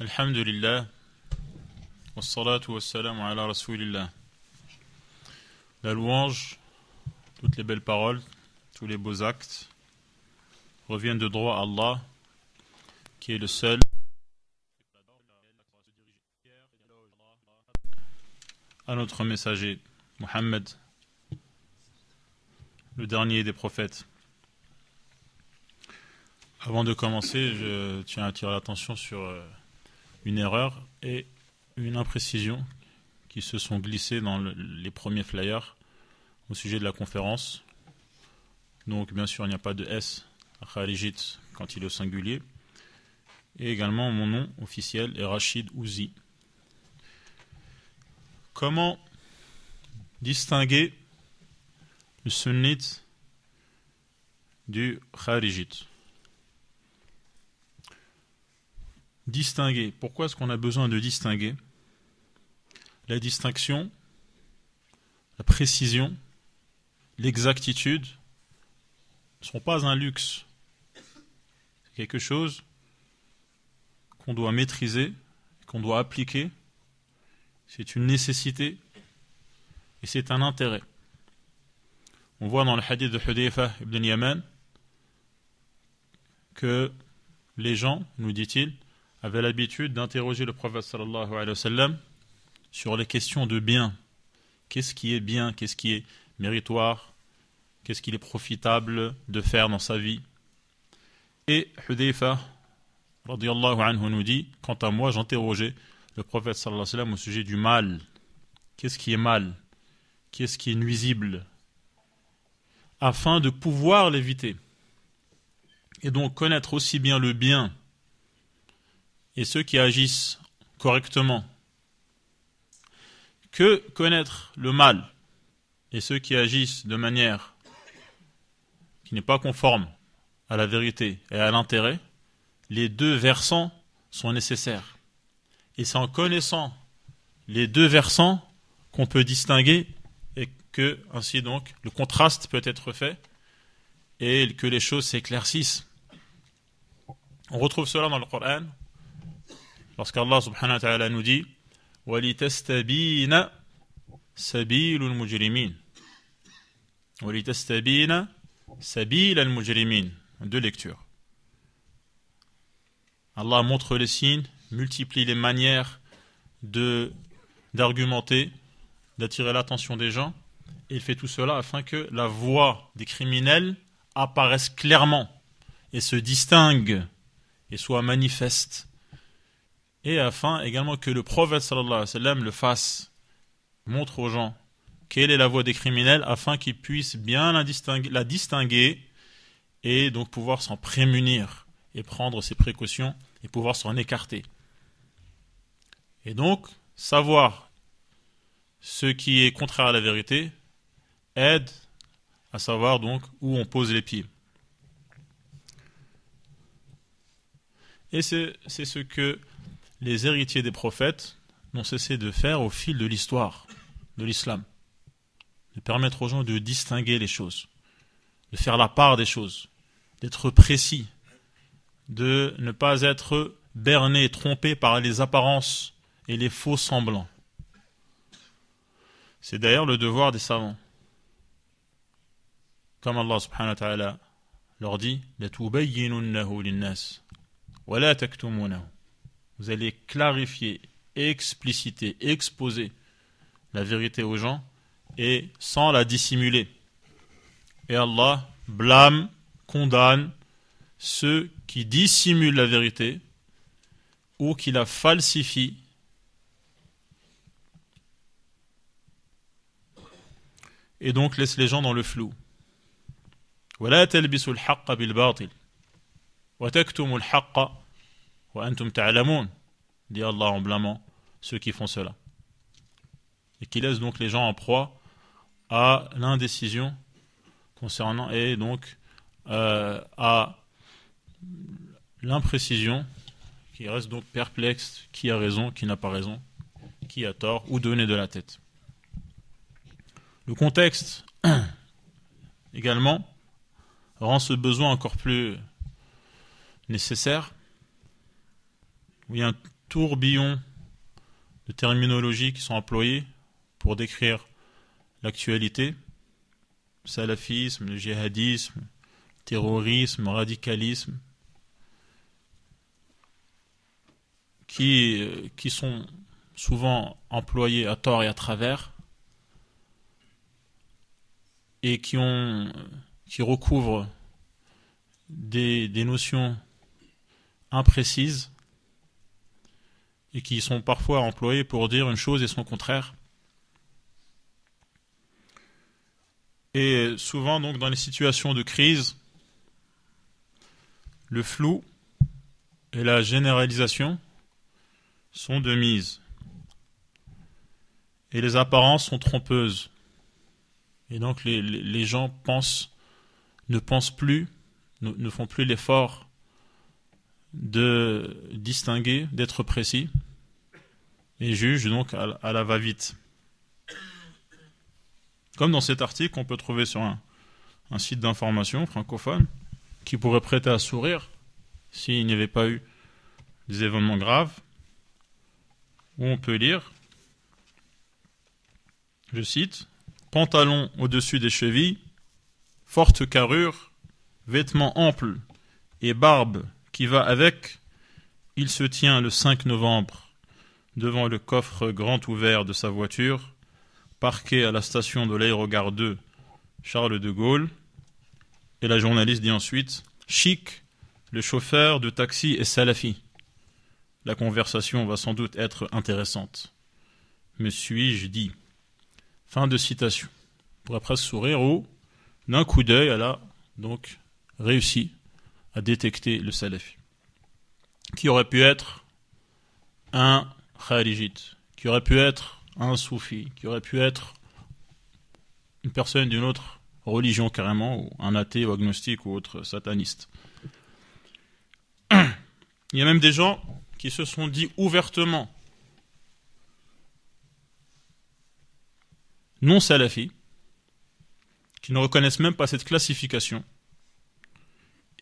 Alhamdulillah, wassalatu wassalamu ala rasulillah. La louange, toutes les belles paroles, tous les beaux actes reviennent de droit à Allah, qui est le seul. À notre messager, Muhammad, le dernier des prophètes. Avant de commencer, je tiens à attirer l'attention sur une erreur et une imprécision qui se sont glissées dans les premiers flyers au sujet de la conférence. Donc bien sûr il n'y a pas de S à Kharijit quand il est au singulier. Et également mon nom officiel est Rachid Ouzi. Comment distinguer le sunnite du Kharijit? Distinguer. Pourquoi est-ce qu'on a besoin de distinguer? La distinction, la précision, l'exactitude ne sont pas un luxe. C'est quelque chose qu'on doit maîtriser, qu'on doit appliquer. C'est une nécessité et c'est un intérêt. On voit dans le hadith de Hudayfa ibn Yaman que les gens, nous dit-il, avaient l'habitude d'interroger le prophète sallallahu alayhi wa sallam sur les questions de bien. Qu'est-ce qui est bien? Qu'est-ce qui est méritoire? Qu'est-ce qu'il est profitable de faire dans sa vie? Et Hudayfa radiyallahu anhu nous dit, quant à moi, j'interrogeais le prophète sallallahu alayhi wa sallam au sujet du mal. Qu'est-ce qui est mal? Qu'est-ce qui est nuisible? Afin de pouvoir l'éviter. Et donc connaître aussi bien le bien et ceux qui agissent correctement, que connaître le mal et ceux qui agissent de manière qui n'est pas conforme à la vérité et à l'intérêt, les deux versants sont nécessaires. Et c'est en connaissant les deux versants qu'on peut distinguer et que, ainsi donc, le contraste peut être fait et que les choses s'éclaircissent. On retrouve cela dans le Coran, lorsqu'Allah subhanahu wa ta'ala nous dit وَلِتَسْتَبِينَ سَبِيلُ الْمُجْرِمِينَ وَلِتَسْتَبِينَ سَبِيلَ الْمُجْرِمِينَ. Deux lectures. Allah montre les signes, multiplie les manières d'argumenter, d'attirer l'attention des gens, et il fait tout cela afin que la voie des criminels apparaisse clairement et se distingue et soit manifeste. Et afin également que le prophète sallallahu alayhi wa sallam le fasse, montre aux gens quelle est la voie des criminels afin qu'ils puissent bien la distinguer et donc pouvoir s'en prémunir et prendre ses précautions et pouvoir s'en écarter. Et donc, savoir ce qui est contraire à la vérité aide à savoir donc où on pose les pieds. Et c'est ce que les héritiers des prophètes n'ont cessé de faire au fil de l'histoire de l'islam. De permettre aux gens de distinguer les choses, de faire la part des choses, d'être précis, de ne pas être berné, trompé par les apparences et les faux semblants. C'est d'ailleurs le devoir des savants. Comme Allah subhanahu wa ta'ala leur dit لَتُبَيِّنُنَّهُ لِلنَّاسِ وَلَا تَكْتُمُونَهُ. Vous allez clarifier, expliciter, exposer la vérité aux gens et sans la dissimuler. Et Allah blâme, condamne ceux qui dissimulent la vérité ou qui la falsifient et donc laisse les gens dans le flou. وَلَا تَلْبِسُوا الْحَقَّ بِالْبَاطِلِ وَتَكْتُمُوا الْحَقَّ وَأَنْتُمْ تَعْلَمُونَ, dit Allah en blâmant ceux qui font cela. Et qui laissent donc les gens en proie à l'indécision concernant et donc à l'imprécision, qui reste donc perplexe, qui a raison, qui n'a pas raison, qui a tort ou donné de la tête. Le contexte également rend ce besoin encore plus nécessaire. Il y a tourbillon de terminologies qui sont employées pour décrire l'actualité, salafisme, le djihadisme, terrorisme, radicalisme, qui sont souvent employés à tort et à travers et qui recouvrent des notions imprécises et qui sont parfois employés pour dire une chose et son contraire. Et souvent, donc, dans les situations de crise, le flou et la généralisation sont de mise. Et les apparences sont trompeuses. Et donc, les gens ne pensent plus, ne font plus l'effort de distinguer, d'être précis, et jugent donc à la va-vite. Comme dans cet article qu'on peut trouver sur un site d'information francophone, qui pourrait prêter à sourire s'il n'y avait pas eu des événements graves, où on peut lire, je cite, « Pantalon au-dessus des chevilles, forte carrure, vêtements amples et barbe qui va avec, il se tient le 5 novembre devant le coffre grand ouvert de sa voiture, parqué à la station de l'aérogare 2 Charles de Gaulle. » Et la journaliste dit ensuite, « Chic, le chauffeur de taxi est salafi. La conversation va sans doute être intéressante. Me suis-je dit. » Fin de citation. On pourrait presque sourire ou, d'un coup d'œil, elle a donc réussi à détecter le salafi. Qui aurait pu être un kharijite, qui aurait pu être un soufi, qui aurait pu être une personne d'une autre religion carrément, ou un athée ou agnostique ou autre sataniste. Il y a même des gens qui se sont dit ouvertement non salafis, qui ne reconnaissent même pas cette classification,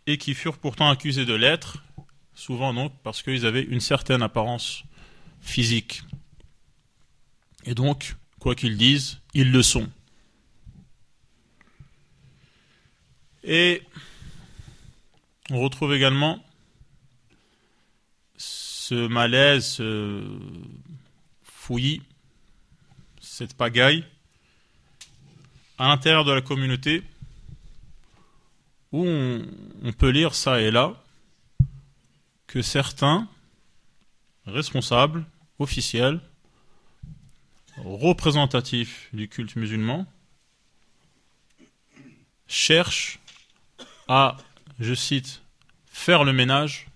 et qui furent pourtant accusés de l'être, souvent donc parce qu'ils avaient une certaine apparence physique. Et donc, quoi qu'ils disent, ils le sont. Et on retrouve également ce malaise, ce fouillis, cette pagaille à l'intérieur de la communauté où on peut lire ça et là que certains responsables, officiels, représentatifs du culte musulman cherchent à, je cite, faire le ménage,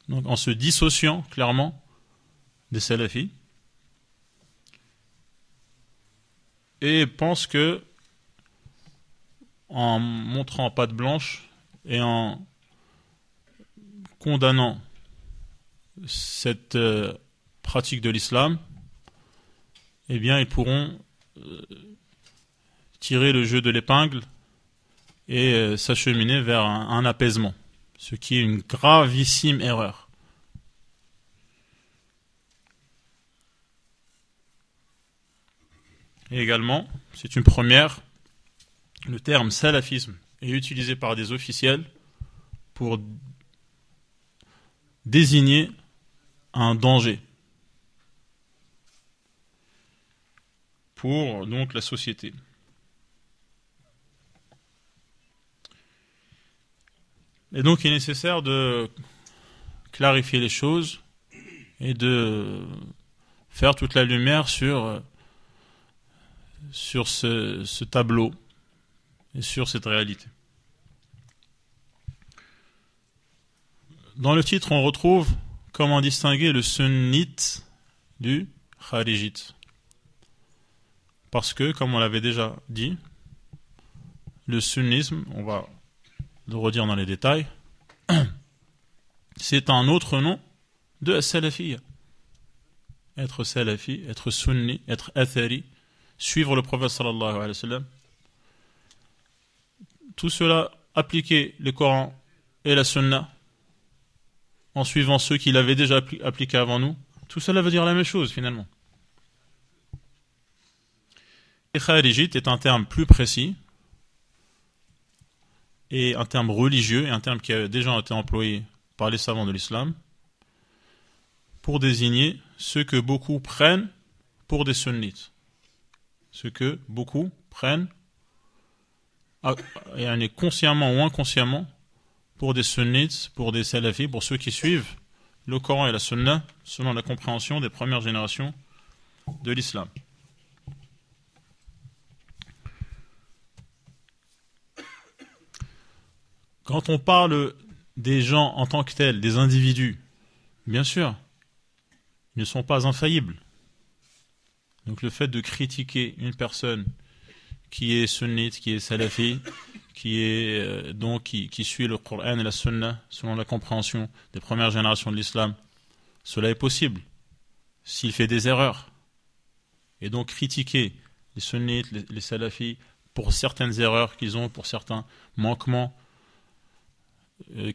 donc en se dissociant clairement des salafis, et pensent que, en montrant patte blanche et en condamnant cette pratique de l'islam, eh bien ils pourront tirer le jeu de l'épingle et s'acheminer vers un apaisement, ce qui est une gravissime erreur. Et également, c'est une première, le terme salafisme est utilisé par des officiels pour désigner un danger pour donc la société. Et donc il est nécessaire de clarifier les choses et de faire toute la lumière sur ce tableau et sur cette réalité. Dans le titre, on retrouve comment distinguer le sunnite du kharijite. Parce que, comme on l'avait déjà dit, le sunnisme, on va le redire dans les détails, c'est un autre nom de salafiyya. Être salafi, être sunni, être athari, suivre le prophète sallallahu alayhi wa sallam. Tout cela, appliquer le Coran et la sunna, en suivant ceux qui l'avaient déjà appliqué avant nous, tout cela veut dire la même chose finalement. Et kharijite est un terme plus précis et un terme religieux et un terme qui a déjà été employé par les savants de l'islam pour désigner ceux que beaucoup prennent pour des sunnites. Ceux que beaucoup prennent consciemment ou inconsciemment pour des sunnites, pour des salafis, pour ceux qui suivent le Coran et la sunna selon la compréhension des premières générations de l'islam. Quand on parle des gens en tant que tels, des individus, bien sûr, ils ne sont pas infaillibles. Donc le fait de critiquer une personne qui est sunnite, qui est salafi, qui suit le Coran et la sunna selon la compréhension des premières générations de l'islam, cela est possible s'il fait des erreurs. Et donc critiquer les sunnites, les salafis pour certaines erreurs qu'ils ont, pour certains manquements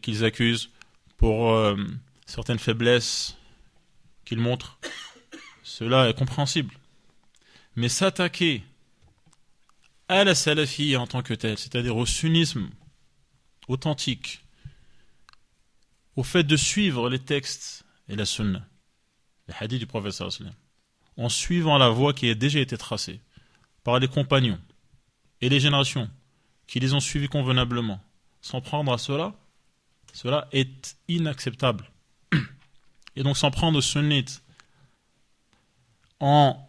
qu'ils accusent, pour certaines faiblesses qu'ils montrent, cela est compréhensible. Mais s'attaquer à la salafie en tant que telle, c'est-à-dire au sunnisme authentique, au fait de suivre les textes et la sunna, les hadiths du prophète sallallahu alayhi wa sallam, en suivant la voie qui a déjà été tracée par les compagnons et les générations qui les ont suivis convenablement, s'en prendre à cela est inacceptable. Et donc s'en prendre aux sunnites en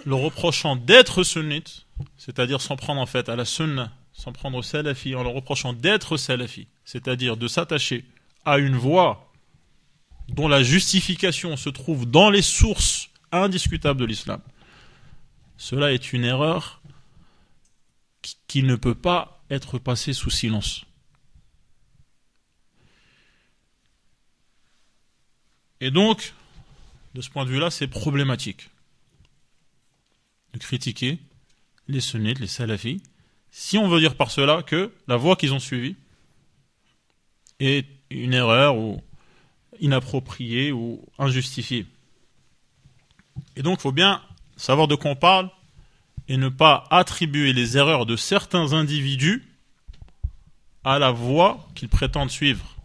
le reprochant d'être sunnite, c'est-à-dire s'en prendre en fait à la sunna, s'en prendre au salafi en le reprochant d'être salafi, c'est-à-dire de s'attacher à une voie dont la justification se trouve dans les sources indiscutables de l'islam. Cela est une erreur qui ne peut pas être passée sous silence. Et donc, de ce point de vue-là, c'est problématique de critiquer les sunnites, les salafis, si on veut dire par cela que la voie qu'ils ont suivie est une erreur ou inappropriée ou injustifiée. Et donc, il faut bien savoir de quoi on parle et ne pas attribuer les erreurs de certains individus à la voie qu'ils prétendent suivre.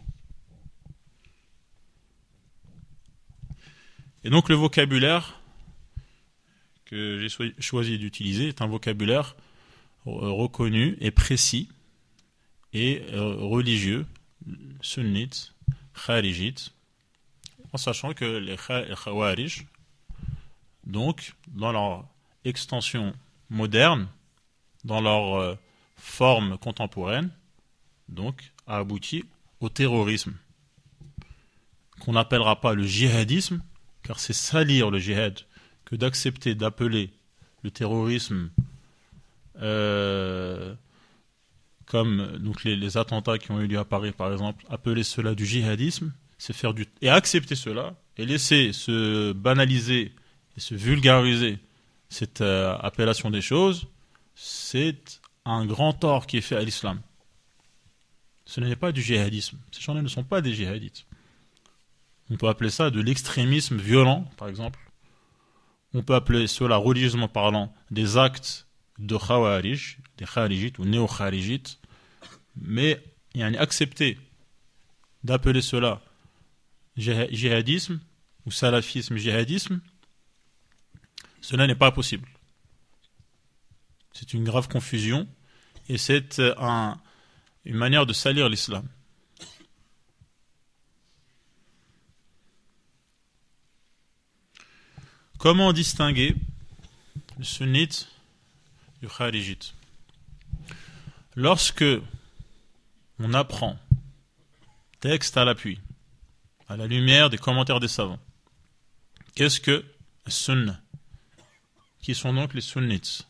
Et donc, le vocabulaire que j'ai choisi d'utiliser est un vocabulaire reconnu et précis et religieux, sunnite, kharijite, en sachant que les khawarij, donc, dans leur extension moderne, dans leur forme contemporaine, donc, a abouti au terrorisme, qu'on n'appellera pas le djihadisme, car c'est salir le djihad que d'accepter d'appeler le terrorisme comme donc les attentats qui ont eu lieu à Paris par exemple, appeler cela du djihadisme, c'est faire et accepter cela et laisser se banaliser et se vulgariser cette appellation des choses, c'est un grand tort qui est fait à l'islam. Ce n'est pas du djihadisme. Ces gens-là ne sont pas des djihadites. On peut appeler ça de l'extrémisme violent, par exemple. On peut appeler cela, religieusement parlant, des actes de khawarij, des kharijites ou néo-kharijites. Mais il y a accepté d'appeler cela djihadisme ou salafisme djihadisme, cela n'est pas possible. C'est une grave confusion et c'est une manière de salir l'islam. Comment distinguer le sunnite du kharijite? Lorsque on apprend, texte à l'appui, à la lumière des commentaires des savants, qu'est-ce que le sunna? Qui sont donc les sunnites?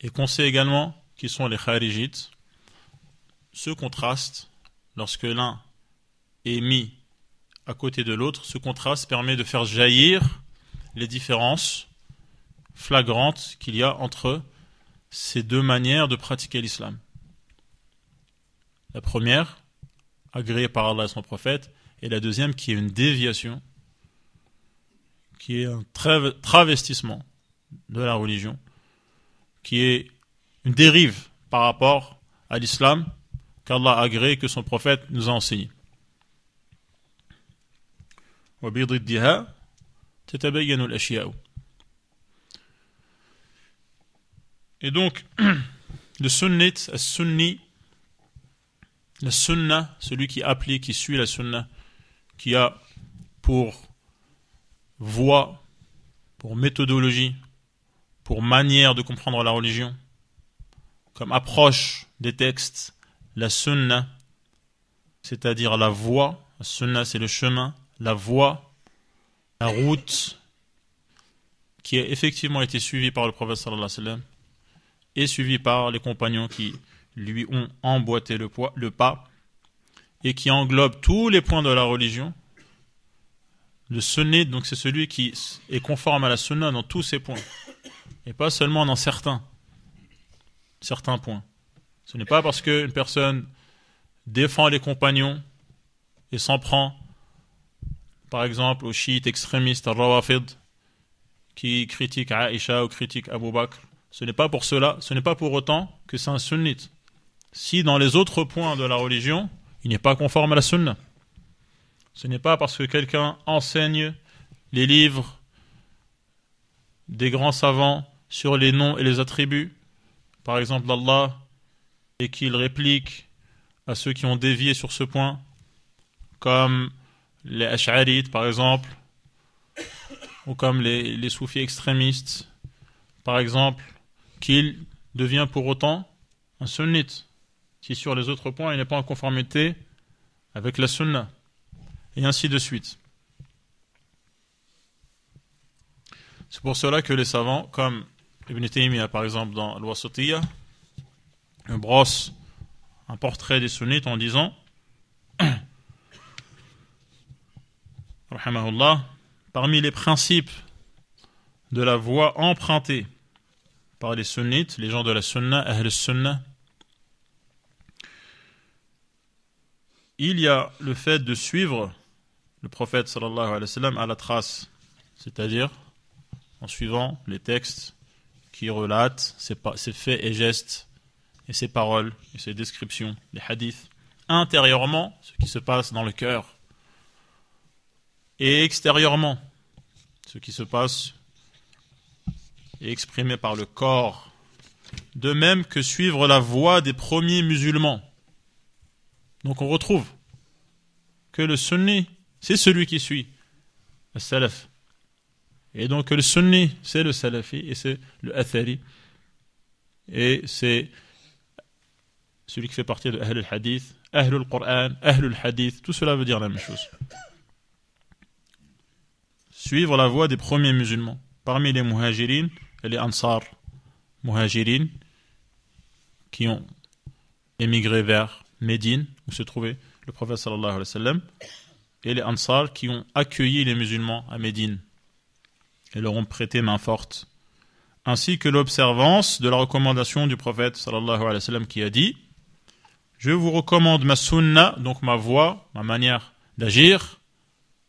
Et qu'on sait également qui sont les kharijites, ce contraste, lorsque l'un est mis à côté de l'autre, ce contraste permet de faire jaillir les différences flagrantes qu'il y a entre ces deux manières de pratiquer l'islam. La première, agréé par Allah et son prophète, et la deuxième qui est une déviation, qui est un travestissement de la religion, qui est une dérive par rapport à l'islam qu'Allah a agréé, que son prophète nous a enseigné. وبضدها تتبين الأشياء. Et donc, le sunnite, as-sunni, la sunna, celui qui applique, qui suit la sunna, qui a pour voie, pour méthodologie, pour manière de comprendre la religion, comme approche des textes, la sunna, c'est-à-dire la voie, la sunna c'est le chemin, la voie, la route, qui a effectivement été suivie par le prophète sallallahu alayhi wa sallam, et suivi par les compagnons qui lui ont emboîté le pas, et qui englobe tous les points de la religion. Le sunnite, donc c'est celui qui est conforme à la sunna dans tous ses points, et pas seulement dans certains points. Ce n'est pas parce qu'une personne défend les compagnons et s'en prend, par exemple, aux chiites extrémistes, al-Rawafid, qui critiquent Aïcha ou critiquent Abu Bakr. Ce n'est pas pour cela, ce n'est pas pour autant que c'est un sunnite. Si dans les autres points de la religion, il n'est pas conforme à la sunna. Ce n'est pas parce que quelqu'un enseigne les livres des grands savants sur les noms et les attributs, par exemple d'Allah, et qu'il réplique à ceux qui ont dévié sur ce point, comme les Ash'arites par exemple, ou comme les soufis extrémistes, par exemple, qu'il devient pour autant un sunnite, si sur les autres points il n'est pas en conformité avec la sunna, et ainsi de suite. C'est pour cela que les savants, comme Ibn Taymiyyah par exemple dans Al-Wasatiyya, brosse un portrait des sunnites en disant rahimahullah, parmi les principes de la voie empruntée par les sunnites, les gens de la sunna, ahl sunna, il y a le fait de suivre le prophète sallallahu alayhi wa sallam à la trace, c'est-à-dire en suivant les textes qui relatent ses faits et gestes et ses paroles et ses descriptions, les hadiths, intérieurement, ce qui se passe dans le cœur, et extérieurement, ce qui se passe et exprimé par le corps, de même que suivre la voie des premiers musulmans. Donc on retrouve que le sunni, c'est celui qui suit le salaf. Et donc le sunni, c'est le salafi, et c'est le athari, et c'est celui qui fait partie de Ahl al-Hadith, Ahl al-Qur'an, Ahl al-Hadith, tout cela veut dire la même chose. Suivre la voie des premiers musulmans. Parmi les muhajirin et les ansar, muhajirin qui ont émigré vers Médine, où se trouvait le prophète sallallahu alayhi wa sallam, et les ansar qui ont accueilli les musulmans à Médine et leur ont prêté main forte, ainsi que l'observance de la recommandation du prophète sallallahu alayhi wa sallam qui a dit: je vous recommande ma sunna, donc ma voie, ma manière d'agir,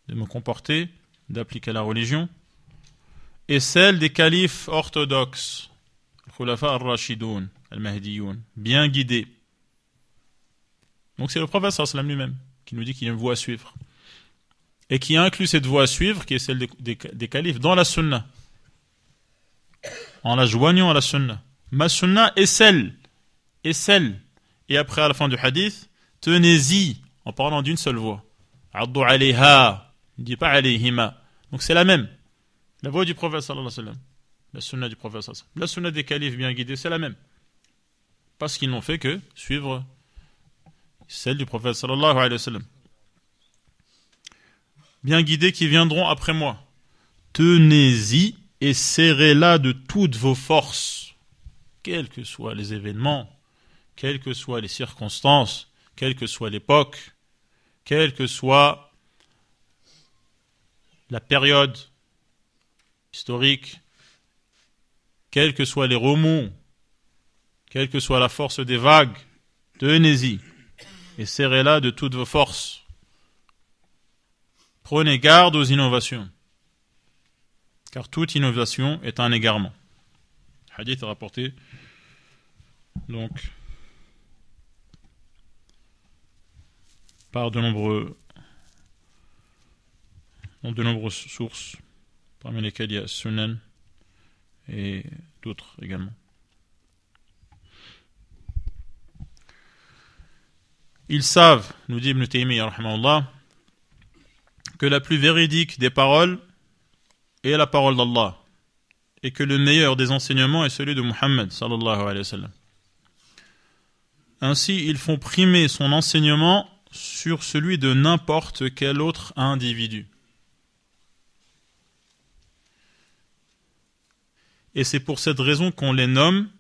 de me comporter, d'appliquer la religion, et celle des califes orthodoxes, al-Khulafa al-Rashidoun, al-Mahdiyoun, bien guidés. Donc c'est le prophète sallallahu alayhi wa sallam lui-même qui nous dit qu'il y a une voie à suivre, et qui inclut cette voie à suivre, qui est celle des califes, dans la sunna, en la joignant à la sunna. Ma sunna est celle, et après à la fin du hadith, tenez-y, en parlant d'une seule voix. Addu alayha, ne dit pas alayhima. Donc c'est la même. La voix du prophète sallallahu alayhi wa sallam, la sunna du prophète sallallahu alayhi wa sallam, la sunna des califes bien guidés, c'est la même. Parce qu'ils n'ont fait que suivre celle du prophète sallallahu alayhi wa sallam. Bien guidés qui viendront après moi. Tenez-y et serrez-la de toutes vos forces, quels que soient les événements, quelles que soient les circonstances, quelle que soit l'époque, quelle que soit la période historique, quels que soient les remous, quelle que soit la force des vagues, tenez-y. et serrez-la de toutes vos forces. Prenez garde aux innovations, car toute innovation est un égarement. Hadith rapporté donc par de nombreuses sources, parmi lesquelles il y a Sunan et d'autres également. Ils savent, nous dit Ibn Taymiyyah rahimahullah, que la plus véridique des paroles est la parole d'Allah et que le meilleur des enseignements est celui de Muhammad sallallahu alayhi wa sallam. Ainsi, ils font primer son enseignement sur celui de n'importe quel autre individu. Et c'est pour cette raison qu'on les nomme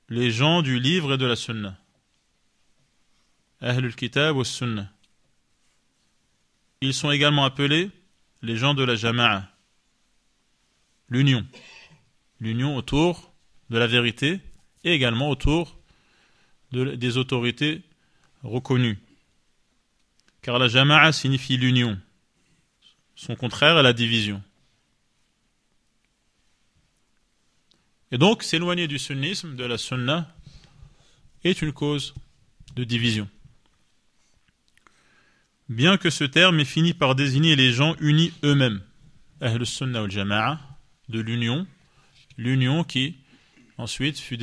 les gens du livre et de la Sunna. Ahlul Kitab wa Sunna. Ils sont également appelés les gens de la Jama'a, l'union. L'union autour de la vérité et également autour des autorités reconnues. Car la Jama'a signifie l'union. Son contraire est la division. Et donc, s'éloigner du sunnisme, de la Sunna, est une cause de division. Bien que ce terme ait fini par désigner les gens unis eux-mêmes, Ahl Sunna wal Jama'a, de l'union qui ensuite fut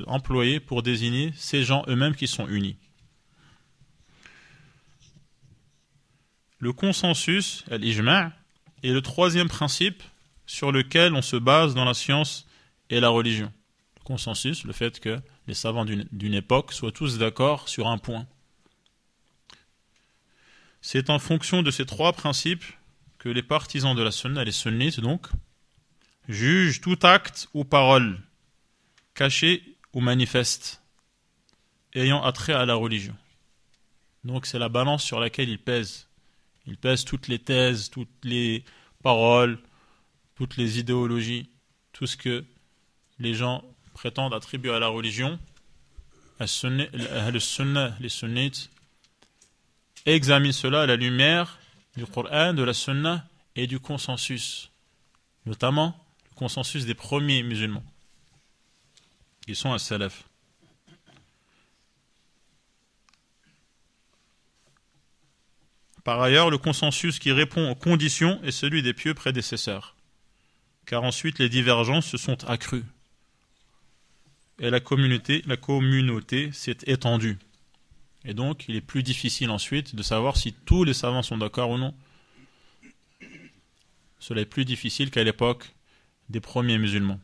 employée pour désigner ces gens eux-mêmes qui sont unis. Le consensus, al-ijma', est le troisième principe sur lequel on se base dans la science et la religion. Le consensus, le fait que les savants d'une époque soient tous d'accord sur un point. C'est en fonction de ces trois principes que les partisans de la sunna, les sunnites donc, jugent tout acte ou parole, caché ou manifeste, ayant attrait à la religion. Donc c'est la balance sur laquelle ils pèsent. Ils pèsent toutes les thèses, toutes les paroles, toutes les idéologies, tout ce que les gens prétendent attribuer à la religion. Les sunnites examinent cela à la lumière du Coran, de la Sunna et du consensus, notamment le consensus des premiers musulmans, qui sont as-salaf. Par ailleurs, le consensus qui répond aux conditions est celui des pieux prédécesseurs, car ensuite les divergences se sont accrues et la communauté s'est étendue. Et donc, il est plus difficile ensuite de savoir si tous les savants sont d'accord ou non. Cela est plus difficile qu'à l'époque des premiers musulmans.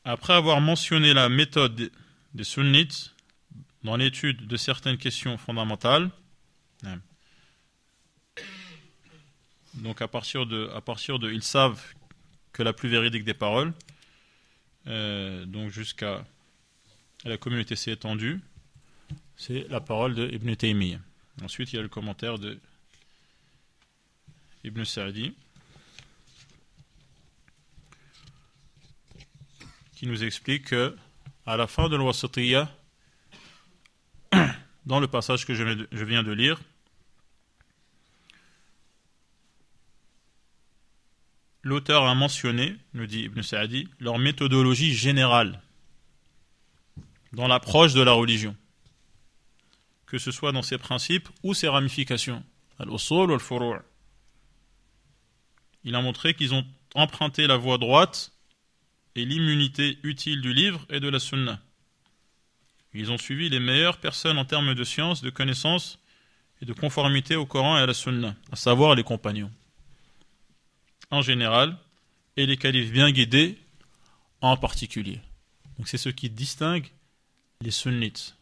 Après avoir mentionné la méthode des sunnites dans l'étude de certaines questions fondamentales, donc à partir de ils savent que la plus véridique des paroles, donc jusqu'à la communauté s'est étendue, c'est la parole de Ibn Taymiyyah. Ensuite, il y a le commentaire de Ibn Sa'di qui nous explique que à la fin de l'Wasatiyya, dans le passage que je viens de lire, l'auteur a mentionné, nous dit Ibn Sa'di, leur méthodologie générale dans l'approche de la religion, que ce soit dans ses principes ou ses ramifications, al-usul ou al-furu'. Il a montré qu'ils ont emprunté la voie droite et l'immunité utile du livre et de la sunna. Ils ont suivi les meilleures personnes en termes de science, de connaissance et de conformité au Coran et à la sunna, à savoir les compagnons en général et les califes bien guidés en particulier. Donc c'est ce qui distingue les sunnites.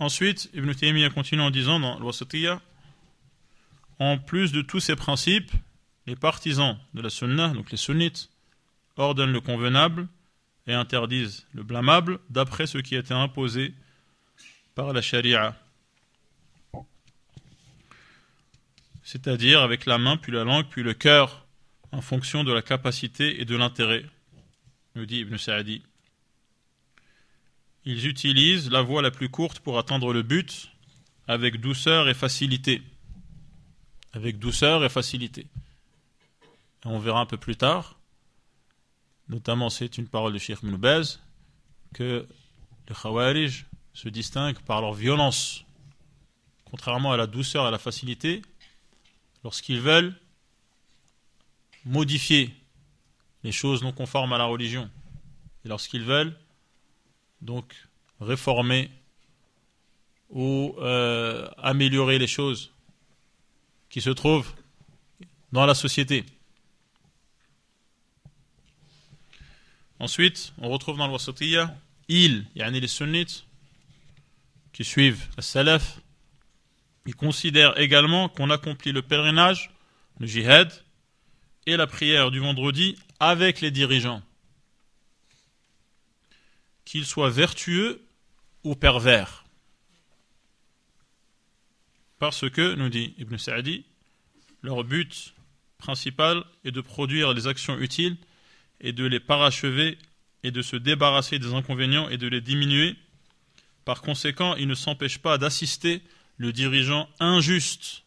Ensuite, Ibn Taymiyyah continue en disant dans l'Wasatiyya, en plus de tous ces principes, les partisans de la sunna, donc les sunnites, ordonnent le convenable et interdisent le blâmable d'après ce qui a été imposé par la charia. C'est-à-dire avec la main, puis la langue, puis le cœur, en fonction de la capacité et de l'intérêt, nous dit Ibn Sa'di. Ils utilisent la voie la plus courte pour atteindre le but avec douceur et facilité. Avec douceur et facilité. Et on verra un peu plus tard, notamment c'est une parole de Cheikh Ibn Baz, que les Khawarij se distinguent par leur violence. Contrairement à la douceur et à la facilité, lorsqu'ils veulent modifier les choses non conformes à la religion, et lorsqu'ils veulent donc réformer ou améliorer les choses qui se trouvent dans la société. Ensuite, on retrouve dans le Wasatiyya, les sunnites, qui suivent le salaf, ils considèrent également qu'on accomplit le pèlerinage, le jihad, et la prière du vendredi avec les dirigeants, qu'ils soient vertueux ou pervers. Parce que, nous dit Ibn Sa'di, leur but principal est de produire des actions utiles et de les parachever et de se débarrasser des inconvénients et de les diminuer. Par conséquent, ils ne s'empêchent pas d'assister le dirigeant injuste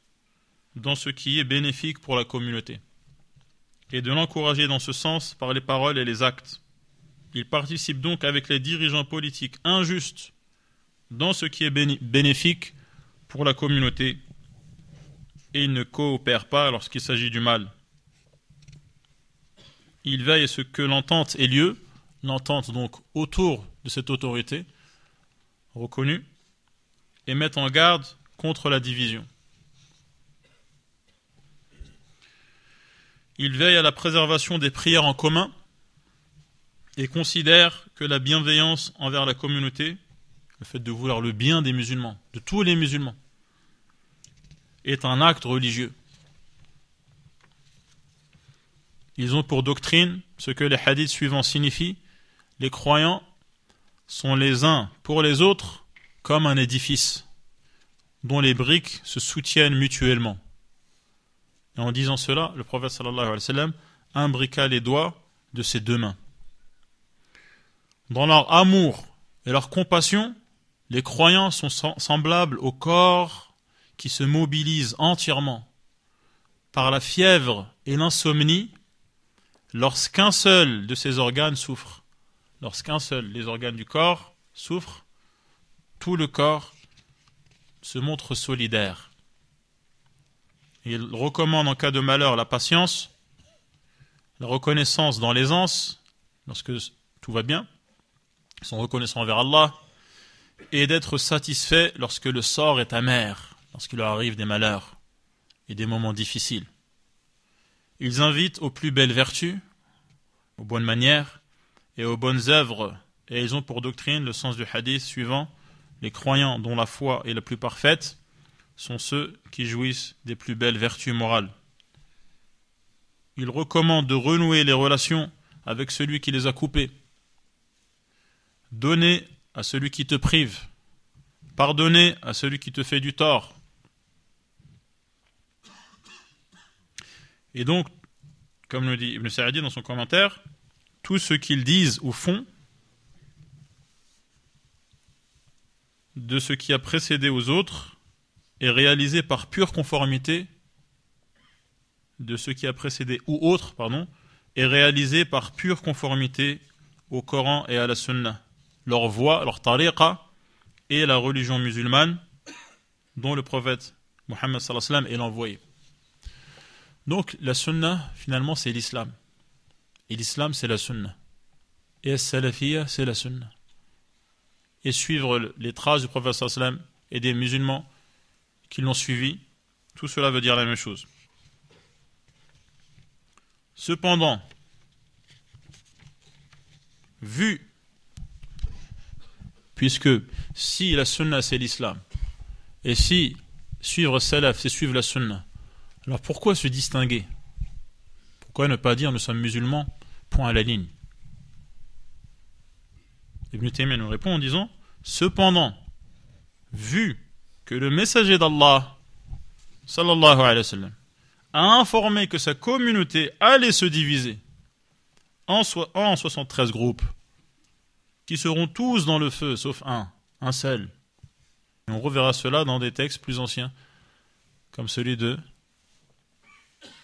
dans ce qui est bénéfique pour la communauté et de l'encourager dans ce sens par les paroles et les actes. Ils participent donc avec les dirigeants politiques injustes dans ce qui est bénéfique pour la communauté et ils ne coopèrent pas lorsqu'il s'agit du mal. Ils veillent à ce que l'entente ait lieu, l'entente donc autour de cette autorité reconnue, et mettent en garde contre la division. Ils veillent à la préservation des prières en commun et considèrent que la bienveillance envers la communauté, le fait de vouloir le bien des musulmans, de tous les musulmans, est un acte religieux. Ils ont pour doctrine ce que les hadiths suivants signifient: les croyants sont les uns pour les autres comme un édifice dont les briques se soutiennent mutuellement. Et en disant cela, le prophète sallallahu alayhi wa sallam imbriqua les doigts de ses deux mains. Dans leur amour et leur compassion, les croyants sont semblables au corps qui se mobilise entièrement par la fièvre et l'insomnie lorsqu'un seul de ces organes souffre. Lorsqu'un seul des organes du corps souffre, tout le corps se montre solidaire. Il recommande en cas de malheur la patience, la reconnaissance dans l'aisance, lorsque tout va bien, ils sont reconnaissants envers Allah, et d'être satisfaits lorsque le sort est amer, lorsqu'il leur arrive des malheurs et des moments difficiles. Ils invitent aux plus belles vertus, aux bonnes manières et aux bonnes œuvres, et ils ont pour doctrine le sens du hadith suivant: les croyants dont la foi est la plus parfaite sont ceux qui jouissent des plus belles vertus morales. Ils recommandent de renouer les relations avec celui qui les a coupées, donner à celui qui te prive, pardonner à celui qui te fait du tort. Et donc, comme le dit Ibn Sa'di dans son commentaire, tout ce qu'ils disent ou font de ce qui a précédé aux autres est réalisé par pure conformité de ce qui a précédé ou autre, est réalisé par pure conformité au Coran et à la Sunna, leur voie, leur tariqa et la religion musulmane dont le prophète Mohammed sallallahu alayhi wa sallam est l'envoyé. Donc la Sunna, finalement, c'est l'islam. Et l'islam, c'est la Sunna. Et la salafiyya, c'est la Sunna. Et suivre les traces du prophète sallallahu alayhi wa sallam et des musulmans qui l'ont suivi, tout cela veut dire la même chose. Cependant, puisque si la sunna c'est l'islam, et si suivre salaf c'est suivre la sunna, alors pourquoi se distinguer? Pourquoi ne pas dire nous sommes musulmans, point à la ligne? Ibn Taymiyyah nous répond en disant: cependant, vu que le messager d'Allah sallallahu alayhi wa sallam a informé que sa communauté allait se diviser en 73 groupes, qui seront tous dans le feu, sauf un seul. Et on reverra cela dans des textes plus anciens, comme celui de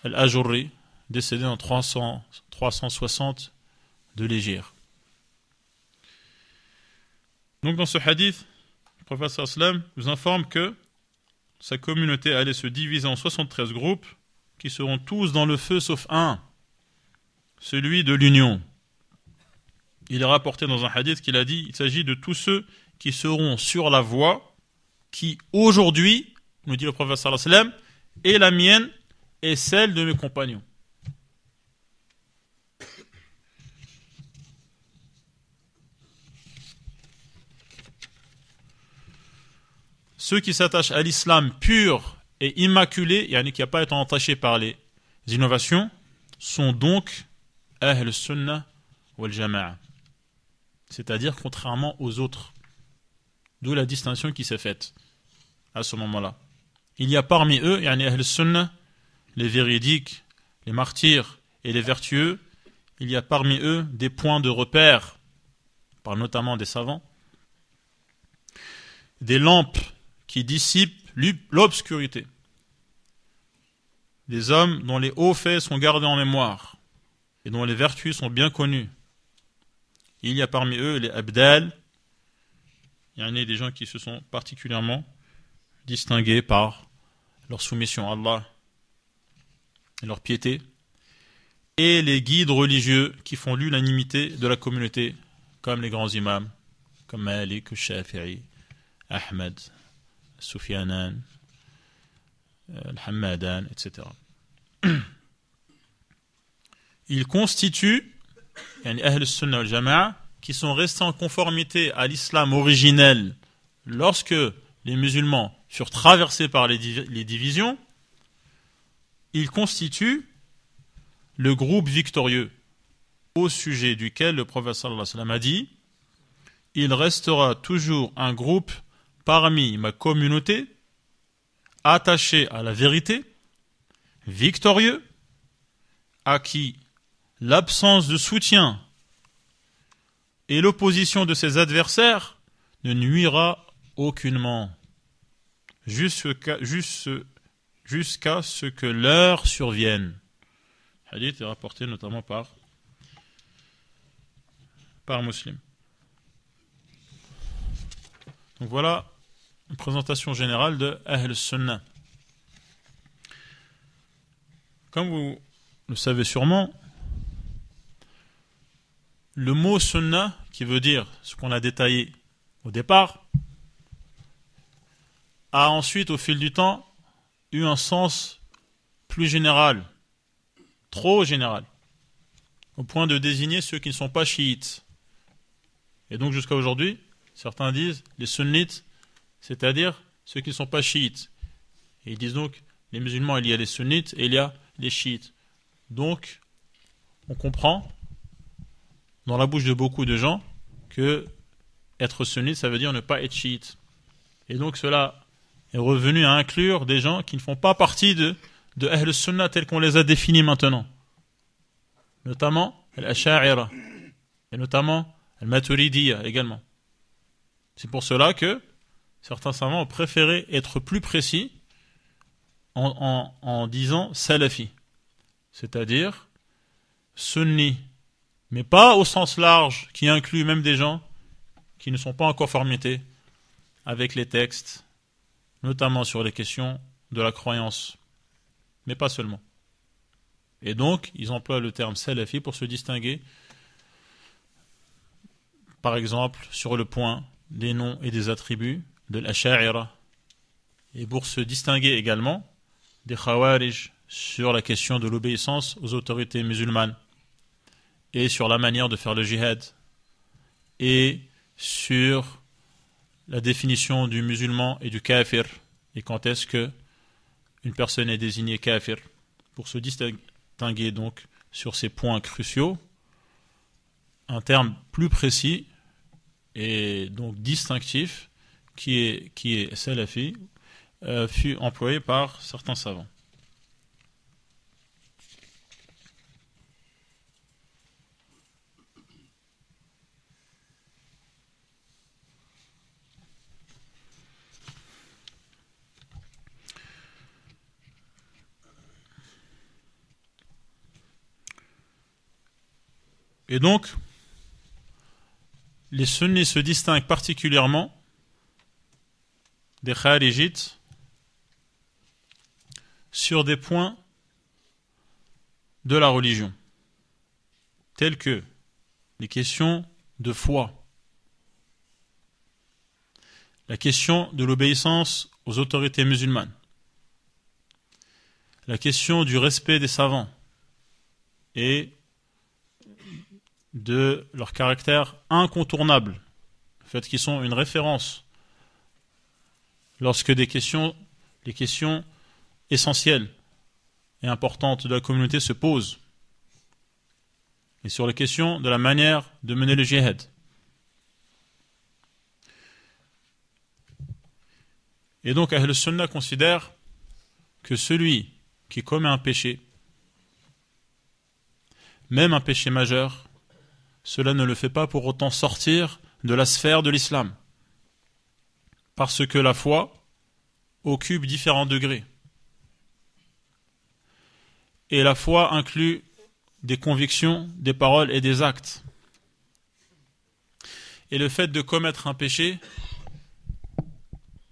Al-Ajurri, décédé en 360 de l'Hégire. Donc dans ce hadith, le prophète sallam nous informe que sa communauté allait se diviser en 73 groupes, qui seront tous dans le feu sauf un, celui de l'union. Il est rapporté dans un hadith qu'il a dit, il s'agit de tous ceux qui seront sur la voie, qui aujourd'hui, nous dit le prophète sallallahu alayhi wa sallam, est la mienne et celle de mes compagnons. Ceux qui s'attachent à l'islam pur et immaculé, yani qui n'a pas été entaché par les innovations, sont donc Ahl Sunnah wal Jama'a. C'est-à-dire contrairement aux autres. D'où la distinction qui s'est faite à ce moment-là. Il y a parmi eux, yani Ahl Sunnah, les véridiques, les martyrs et les vertueux, il y a parmi eux des points de repère, par notamment des savants, des lampes qui dissipent l'obscurité, des hommes dont les hauts faits sont gardés en mémoire et dont les vertus sont bien connues. Il y a parmi eux les abdal, il y en a des gens qui se sont particulièrement distingués par leur soumission à Allah et leur piété, et les guides religieux qui font l'unanimité de la communauté, comme les grands imams, comme Malik, Shafi'i, Ahmed, Sufyanan, Al-Hammadan, etc. Ils constituent Ahl Sunnah wal Jama'a qui sont restés en conformité à l'islam originel lorsque les musulmans furent traversés par les divisions. Ils constituent le groupe victorieux au sujet duquel le prophète sallallahu alayhi wa sallam a dit: il restera toujours un groupe parmi ma communauté, attaché à la vérité, victorieux, à qui l'absence de soutien et l'opposition de ses adversaires ne nuira aucunement, jusqu'à ce que l'heure survienne. Le hadith est rapporté notamment par Muslim. Donc voilà une présentation générale de Ahl Sunnah. Comme vous le savez sûrement, le mot Sunnah, qui veut dire ce qu'on a détaillé au départ, a ensuite, au fil du temps, eu un sens plus général, trop général, au point de désigner ceux qui ne sont pas chiites. Et donc jusqu'à aujourd'hui, certains disent les sunnites, c'est-à-dire ceux qui ne sont pas chiites. Et ils disent donc, les musulmans, il y a les sunnites et il y a les chiites. Donc, on comprend, dans la bouche de beaucoup de gens, que être sunnite, ça veut dire ne pas être chiite. Et donc cela est revenu à inclure des gens qui ne font pas partie de Ahl Sunnah tels qu'on les a définis maintenant. Notamment Al-Asha'ira et notamment Al-Maturidiyya également. C'est pour cela que certains savants ont préféré être plus précis en disant Salafi, c'est-à-dire sunni, mais pas au sens large qui inclut même des gens qui ne sont pas en conformité avec les textes, notamment sur les questions de la croyance, mais pas seulement. Et donc, ils emploient le terme Salafi pour se distinguer, par exemple, sur le point des noms et des attributs de l'Asha'ira, et pour se distinguer également des Khawarij sur la question de l'obéissance aux autorités musulmanes, et sur la manière de faire le jihad, et sur la définition du musulman et du kafir, et quand est-ce que une personne est désignée kafir, pour se distinguer donc sur ces points cruciaux. Un terme plus précis et donc distinctif qui est salafi fut employé par certains savants. Et donc, les sunnis se distinguent particulièrement des kharijites sur des points de la religion, tels que les questions de foi, la question de l'obéissance aux autorités musulmanes, la question du respect des savants et de leur caractère incontournable, le fait qu'ils sont une référence lorsque les questions essentielles et importantes de la communauté se posent, et sur les questions de la manière de mener le djihad. Et donc Ahl Sunnah considère que celui qui commet un péché, même un péché majeur, cela ne le fait pas pour autant sortir de la sphère de l'islam, parce que la foi occupe différents degrés. Et la foi inclut des convictions, des paroles et des actes. Et le fait de commettre un péché,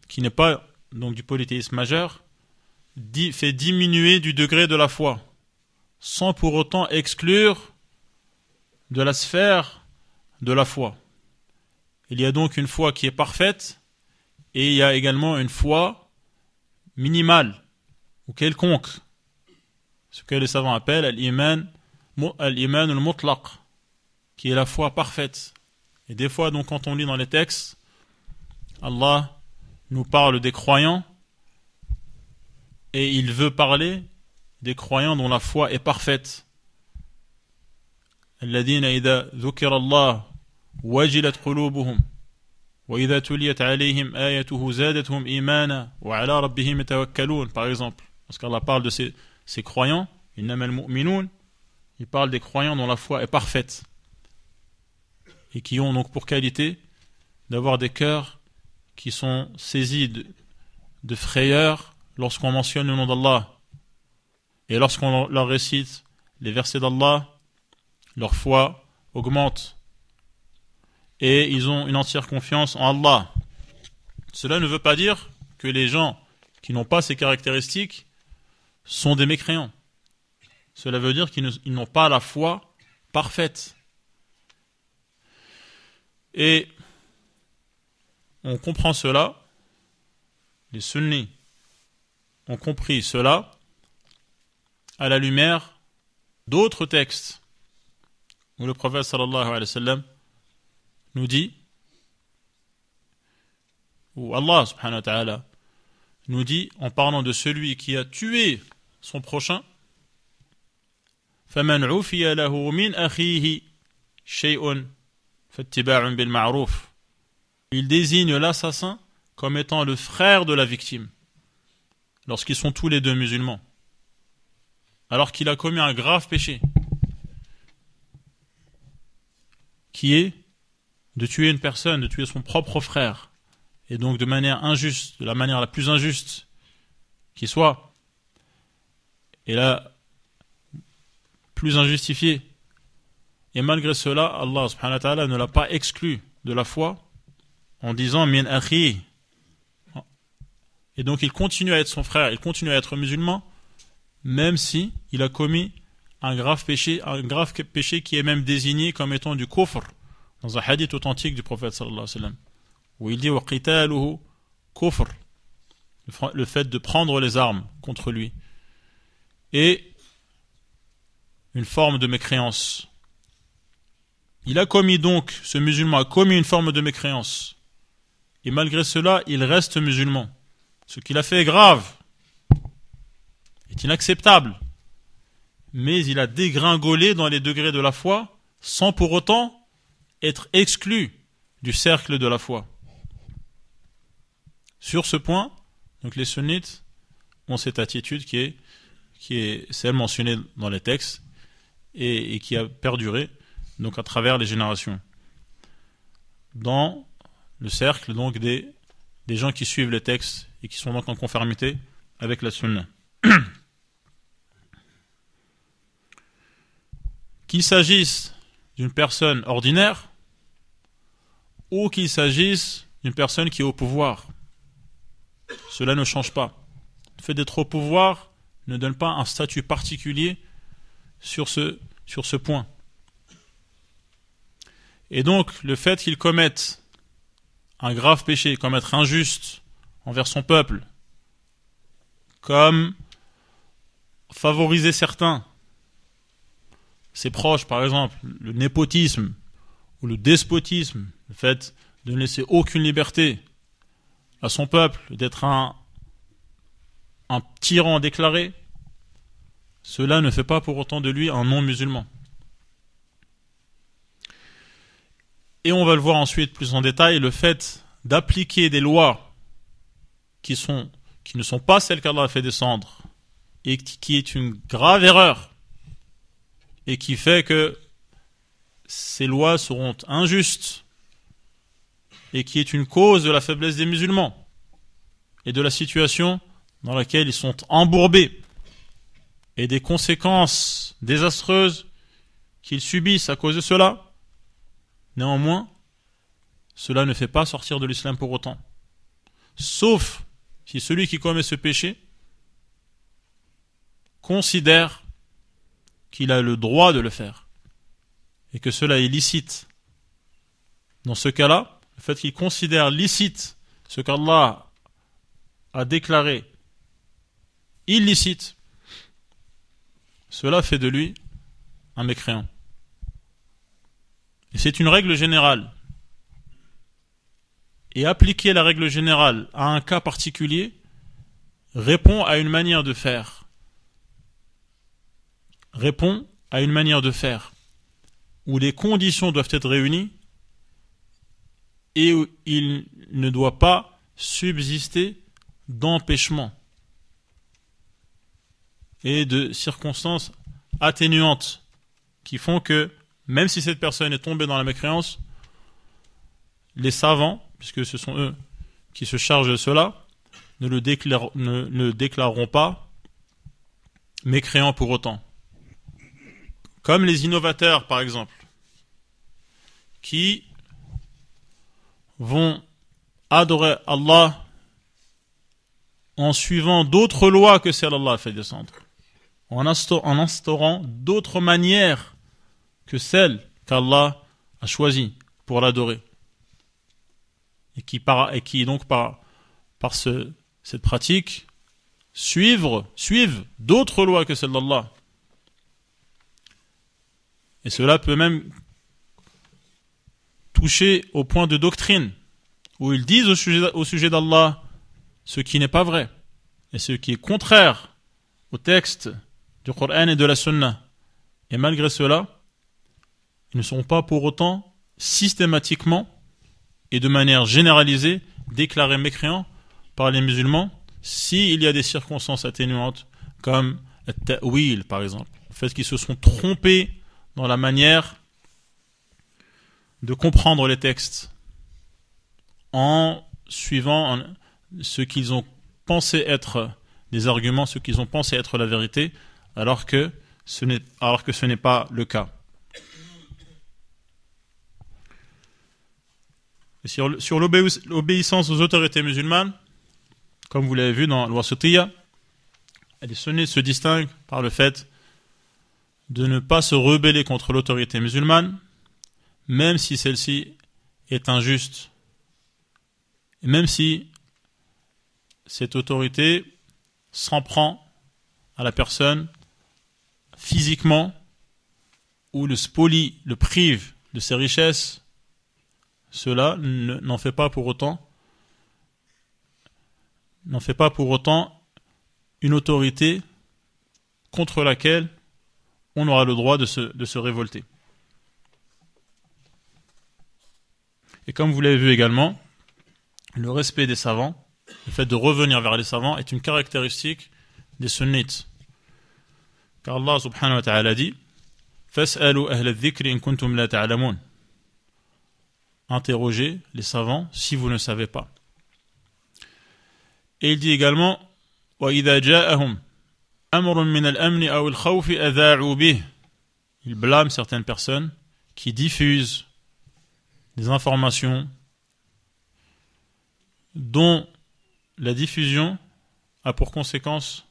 qui n'est pas donc du polythéisme majeur, fait diminuer du degré de la foi, sans pour autant exclure de la sphère de la foi. Il y a donc une foi qui est parfaite, et il y a également une foi minimale, ou quelconque, ce que les savants appellent al-iman al-mutlaq, qui est la foi parfaite. Et des fois, donc, quand on lit dans les textes, Allah nous parle des croyants, et il veut parler des croyants dont la foi est parfaite. الذين إذا ذكر الله وجلت قلوبهم وإذا تليت عليهم آياته زادتهم إيمانا وعلى ربهم يتوكلون, par exemple. Parce qu'Allah parle de ces croyants, إنما المؤمنون, il parle des croyants dont la foi est parfaite et qui ont donc pour qualité d'avoir des cœurs qui sont saisis de frayeur lorsqu'on mentionne le nom d'Allah, et lorsqu'on leur récite les versets d'Allah, leur foi augmente et ils ont une entière confiance en Allah. Cela ne veut pas dire que les gens qui n'ont pas ces caractéristiques sont des mécréants. Cela veut dire qu'ils n'ont pas la foi parfaite. Et on comprend cela, les sunnis ont compris cela à la lumière d'autres textes où le prophète sallallahu alayhi wa sallam nous dit, où Allah subhanahu wa ta'ala nous dit en parlant de celui qui a tué son prochain, فَمَنْ عُفِيَ لَهُ مِنْ أَخِيهِ شَيْءٌ فَاتِّبَاعٌ بِالْمَعْرُوفِ. Il désigne l'assassin comme étant le frère de la victime, lorsqu'ils sont tous les deux musulmans, alors qu'il a commis un grave péché, qui est de tuer une personne, de tuer son propre frère, et donc de manière injuste, de la manière la plus injuste qui soit, et la plus injustifiée. Et malgré cela, Allah subhanahu wa ta'ala ne l'a pas exclu de la foi en disant min akhi. Et donc il continue à être son frère, il continue à être musulman, même si il a commis un grave péché qui est même désigné comme étant du kufr dans un hadith authentique du prophète sallallahu alayhi wa sallam, où il dit wa qitaluhu kufr, le fait de prendre les armes contre lui, et une forme de mécréance. Il a commis donc, ce musulman a commis une forme de mécréance, et malgré cela il reste musulman. Ce qu'il a fait est grave, est inacceptable, mais il a dégringolé dans les degrés de la foi sans pour autant être exclu du cercle de la foi. Sur ce point, donc les sunnites ont cette attitude qui est celle mentionnée dans les textes et qui a perduré donc à travers les générations dans le cercle donc des gens qui suivent les textes et qui sont donc en conformité avec la sunna. Qu'il s'agisse d'une personne ordinaire ou qu'il s'agisse d'une personne qui est au pouvoir. Cela ne change pas. Le fait d'être au pouvoir ne donne pas un statut particulier sur ce point. Et donc, le fait qu'il commette un grave péché, comme être injuste envers son peuple, comme favoriser certains, ses proches par exemple, le népotisme ou le despotisme, le fait de ne laisser aucune liberté à son peuple, d'être un tyran déclaré, cela ne fait pas pour autant de lui un non-musulman. Et on va le voir ensuite plus en détail, le fait d'appliquer des lois qui ne sont pas celles qu'Allah a fait descendre et qui est une grave erreur et qui fait que ces lois seront injustes et qui est une cause de la faiblesse des musulmans et de la situation dans laquelle ils sont embourbés et des conséquences désastreuses qu'ils subissent à cause de cela. Néanmoins, cela ne fait pas sortir de l'islam pour autant. Sauf si celui qui commet ce péché considère qu'il a le droit de le faire et que cela est licite. Dans ce cas-là, le fait qu'il considère licite ce qu'Allah a déclaré illicite, cela fait de lui un mécréant. Et c'est une règle générale. Et appliquer la règle générale à un cas particulier répond à une manière de faire. Répond à une manière de faire où les conditions doivent être réunies et où il ne doit pas subsister d'empêchement et de circonstances atténuantes qui font que même si cette personne est tombée dans la mécréance, les savants, puisque ce sont eux qui se chargent de cela, ne le déclareront pas mécréant pour autant. Comme les innovateurs, par exemple, qui vont adorer Allah en suivant d'autres lois que celles qu'Allah a fait descendre, en instaurant d'autres manières que celles qu'Allah a choisies pour l'adorer. Et qui donc par cette pratique suivent d'autres lois que celles d'Allah. Et cela peut même toucher au point de doctrine, où ils disent au sujet d'Allah ce qui n'est pas vrai, et ce qui est contraire au texte du Coran et de la Sunna. Et malgré cela, ils ne sont pas pour autant systématiquement et de manière généralisée déclarés mécréants par les musulmans s'il y a des circonstances atténuantes comme le ta'wil par exemple, le fait qu'ils se sont trompés dans la manière de comprendre les textes en suivant ce qu'ils ont pensé être des arguments, ce qu'ils ont pensé être la vérité, alors que ce n'est pas le cas. Et sur l'obéissance aux autorités musulmanes, comme vous l'avez vu dans l'Wasitiyya, les sunnites se distinguent par le fait de ne pas se rebeller contre l'autorité musulmane, même si celle-ci est injuste, et même si cette autorité s'en prend à la personne physiquement ou le spolie, le prive de ses richesses, cela n'en fait pas pour autant une autorité contre laquelle on aura le droit de se révolter. Et comme vous l'avez vu également, le respect des savants, le fait de revenir vers les savants est une caractéristique des sunnites. Car Allah subhanahu wa ta'ala dit « Fas'alu ahla dhikri in kuntum la ta'lamun » Interrogez les savants si vous ne savez pas. Et il dit également وَإِذَا جَاءَهُمْ أَمْرٌ مِنَ الْأَمْنِ أَوِ الْخَوْفِ أَذَاعُوا بِهِ. Il blâme certaines personnes qui diffusent des informations dont la diffusion a pour conséquence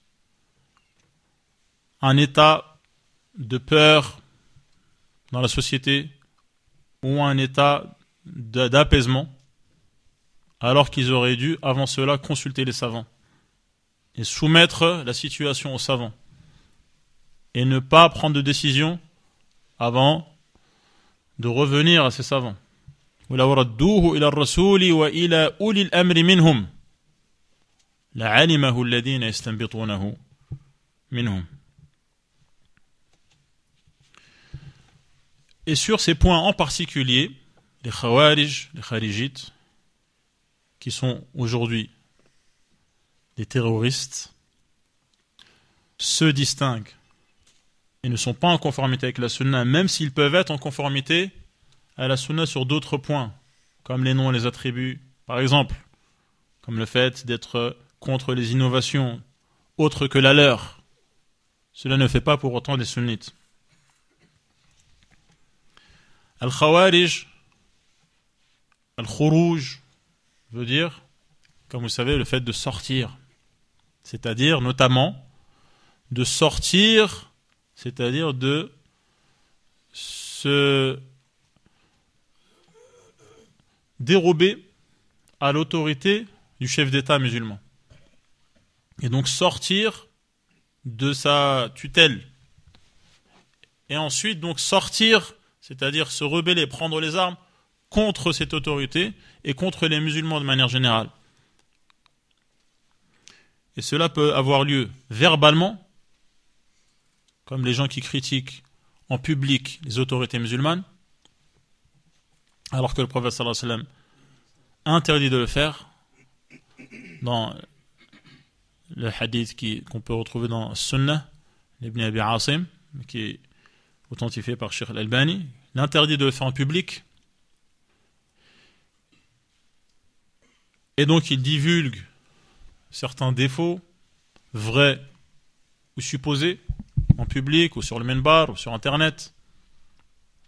un état de peur dans la société ou un état d'apaisement, alors qu'ils auraient dû, avant cela, consulter les savants et soumettre la situation aux savants et ne pas prendre de décision avant de revenir à ces savants. وَلَوْ رَدُّوهُ إِلَى الرَّسُولِ وَإِلَى أُولِي الْأَمْرِ مِنْهُمْ لَعَلِمَهُ الَّذِينَ يَسْتَنبِطُونَهُ مِنْهُمْ. Et sur ces points en particulier, les Khawarij, les Kharijites, qui sont aujourd'hui des terroristes, se distinguent et ne sont pas en conformité avec la Sunna, même s'ils peuvent être en conformité à la Sunna sur d'autres points, comme les noms et les attributs, par exemple, comme le fait d'être contre les innovations autres que la leur. Cela ne fait pas pour autant des sunnites. Al-Khawarij, Al-Khuruj, veut dire, comme vous savez, le fait de sortir. C'est-à-dire, notamment, de sortir, c'est-à-dire de se dérober à l'autorité du chef d'État musulman. Et donc sortir de sa tutelle. Et ensuite, donc sortir, c'est-à-dire se rebeller, prendre les armes contre cette autorité et contre les musulmans de manière générale. Et cela peut avoir lieu verbalement, comme les gens qui critiquent en public les autorités musulmanes, alors que le prophète sallallahu alayhi wa sallam interdit de le faire dans le hadith qu'on peut retrouver dans Sunnah l'Ibn Abi Asim, qui est authentifié par Sheikh Al-Albani. Il interdit de le faire en public. Et donc il divulgue certains défauts, vrais ou supposés, en public ou sur le minbar ou sur internet.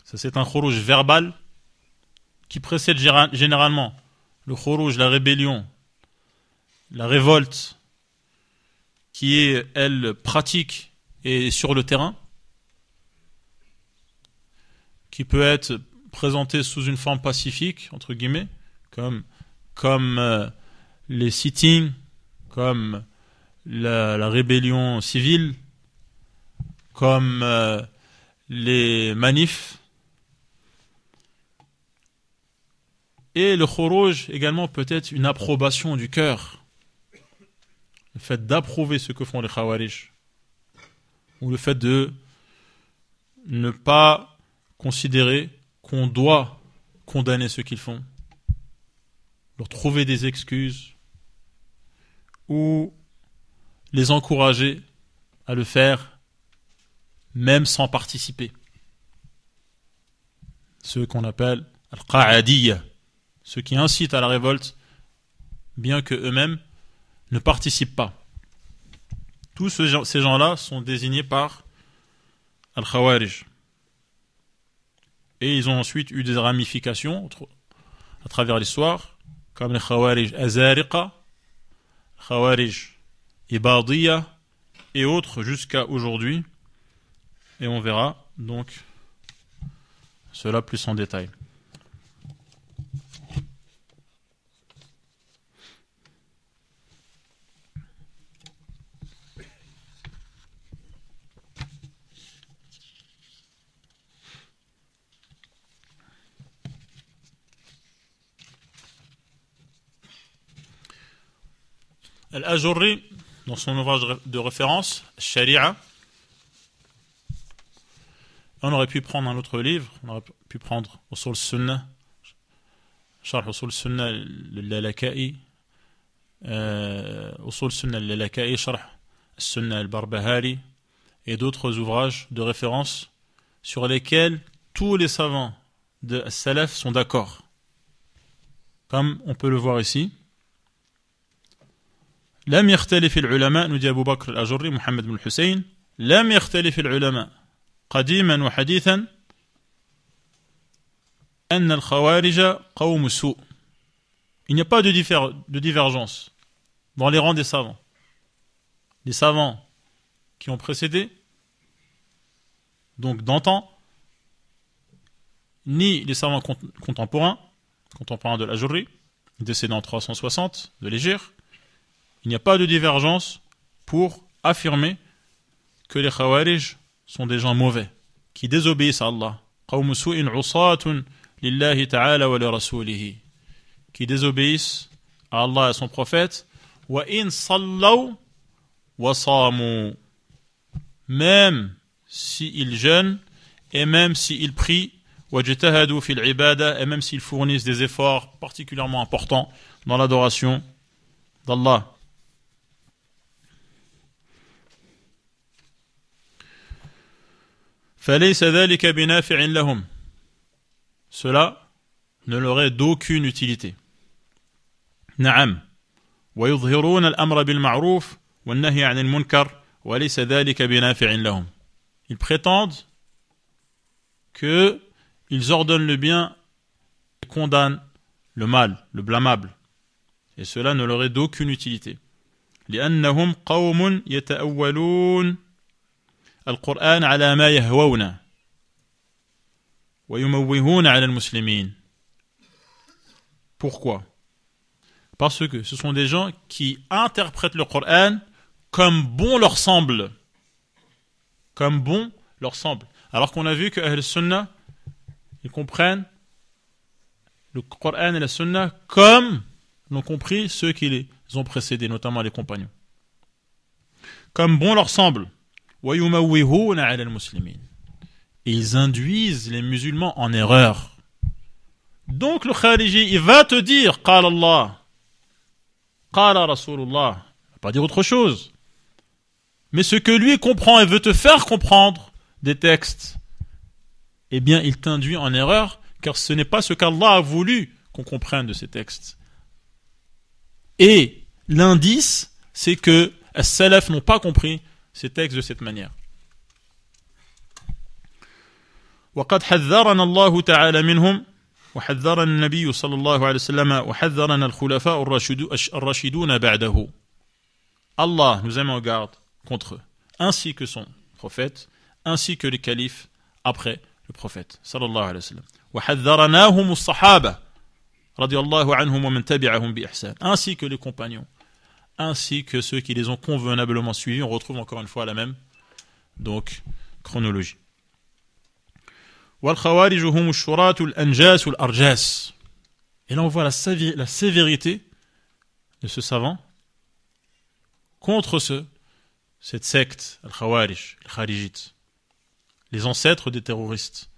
Ça, c'est un khuruj verbal qui précède généralement le khuruj, la rébellion, la révolte, qui est, elle, pratique et sur le terrain, qui peut être présentée sous une forme pacifique, entre guillemets, comme les sittings, comme la rébellion civile, comme les manifs. Et le khuruj également peut être une approbation du cœur. Le fait d'approuver ce que font les Khawarij. Ou le fait de ne pas considérer qu'on doit condamner ce qu'ils font. Leur trouver des excuses. Ou les encourager à le faire même sans participer. Ceux qu'on appelle al-qa'adiyya, ceux qui incitent à la révolte, bien que eux-mêmes ne participent pas. Tous ces gens-là sont désignés par al-Khawarij. Et ils ont ensuite eu des ramifications à travers l'histoire, comme les Khawarij Azariqa, Khawarij Ibadiyya et autres jusqu'à aujourd'hui. Et on verra donc cela plus en détail. Al-Ajurri, dans son ouvrage de référence, Sharia, on aurait pu prendre un autre livre, on aurait pu prendre Usul Sunnah, Sharh Usul Sunnah al-Lalaka'i, Usul Sunnah al-Lalaka'i, Sharh Sunnah al-Barbahari, et d'autres ouvrages de référence sur lesquels tous les savants de Salaf sont d'accord. Comme on peut le voir ici. لم يختلف العلماء, nous dit Abu Bakr al-Ajurri, Muhammad ibn Hussein, لم يختلف العلماء قديما وحديثا أن الخوارج قوم سوء. Il n'y a pas de divergence dans les rangs des savants. Les savants qui ont précédé, donc d'antan, ni les savants contemporains de l'Ajurri, décédé en 360, de l'Hégire, il n'y a pas de divergence pour affirmer que les Khawarij sont des gens mauvais, qui désobéissent à Allah. قَوْمُ سُوءٍ عُصَاةٌ لِلَّهِ تَعَالَى وَلِرَسُولِهِ, qui désobéissent à Allah et à son prophète. وَإِنْ صَلَّوْا وَصَامُوا, même s'ils jeûnent et même s'ils prient, وَجْتَهَدُوا فِي الْعِبَادَةِ, et même s'ils fournissent des efforts particulièrement importants dans l'adoration d'Allah. فَلَيْسَ ذَلِكَ بِنَافِعٍ لَهُمْ, cela ne leur est d'aucune utilité. نعم ويظهرون الأمر بالمعروف والنهي عن المنكر وليس ذلك بنافع لهم. Ils prétendent que ils ordonnent le bien et condamnent le mal, le blâmable, et cela ne leur est d'aucune utilité. لأنهم قوم يتأولون القرآن على ما يهوون ويموهون على المسلمين. Pourquoi? Parce que ce sont des gens qui interprètent le Coran comme bon leur semble. Comme bon leur semble. Alors qu'on a vu que Ahl Sunnah, ils comprennent le Coran et la Sunnah comme l'ont compris ceux qui les ont précédés, notamment les compagnons. Comme bon leur semble. وَيُمَوِّهُونَ عَلَى الْمُسْلِمِينَ, et ils induisent les musulmans en erreur. Donc le Khariji, il va te dire قال Allah, قال رسول الله, il va pas dire autre chose. Mais ce que lui comprend et veut te faire comprendre des textes, eh bien il t'induit en erreur, car ce n'est pas ce qu'Allah a voulu qu'on comprenne de ces textes. Et l'indice, c'est que les salaf n'ont pas compris ces textes de cette manière. وقد حذرنا الله تعالى منهم وحذرنا النبي صلى الله عليه وسلم وحذرنا الخلفاء الراشدون بعده. Allah nous a mis en garde contre eux, ainsi que son prophète, ainsi que les califes après le prophète sallallahu alayhi wa sallam. وحذرناهم الصحابة رضي الله عنهم ومن تبعهم بإحسان, ainsi que les compagnons, ainsi que ceux qui les ont convenablement suivis. On retrouve encore une fois la même donc chronologie. وَالْخَوَارِجُ هُمُ الشُّرَاةُ الْأَنْجَاسُ الْأَرْجَاسُ. Et là on voit la sévérité de ce savant contre cette secte, al-Khawarij, al-Kharijites, les ancêtres des terroristes,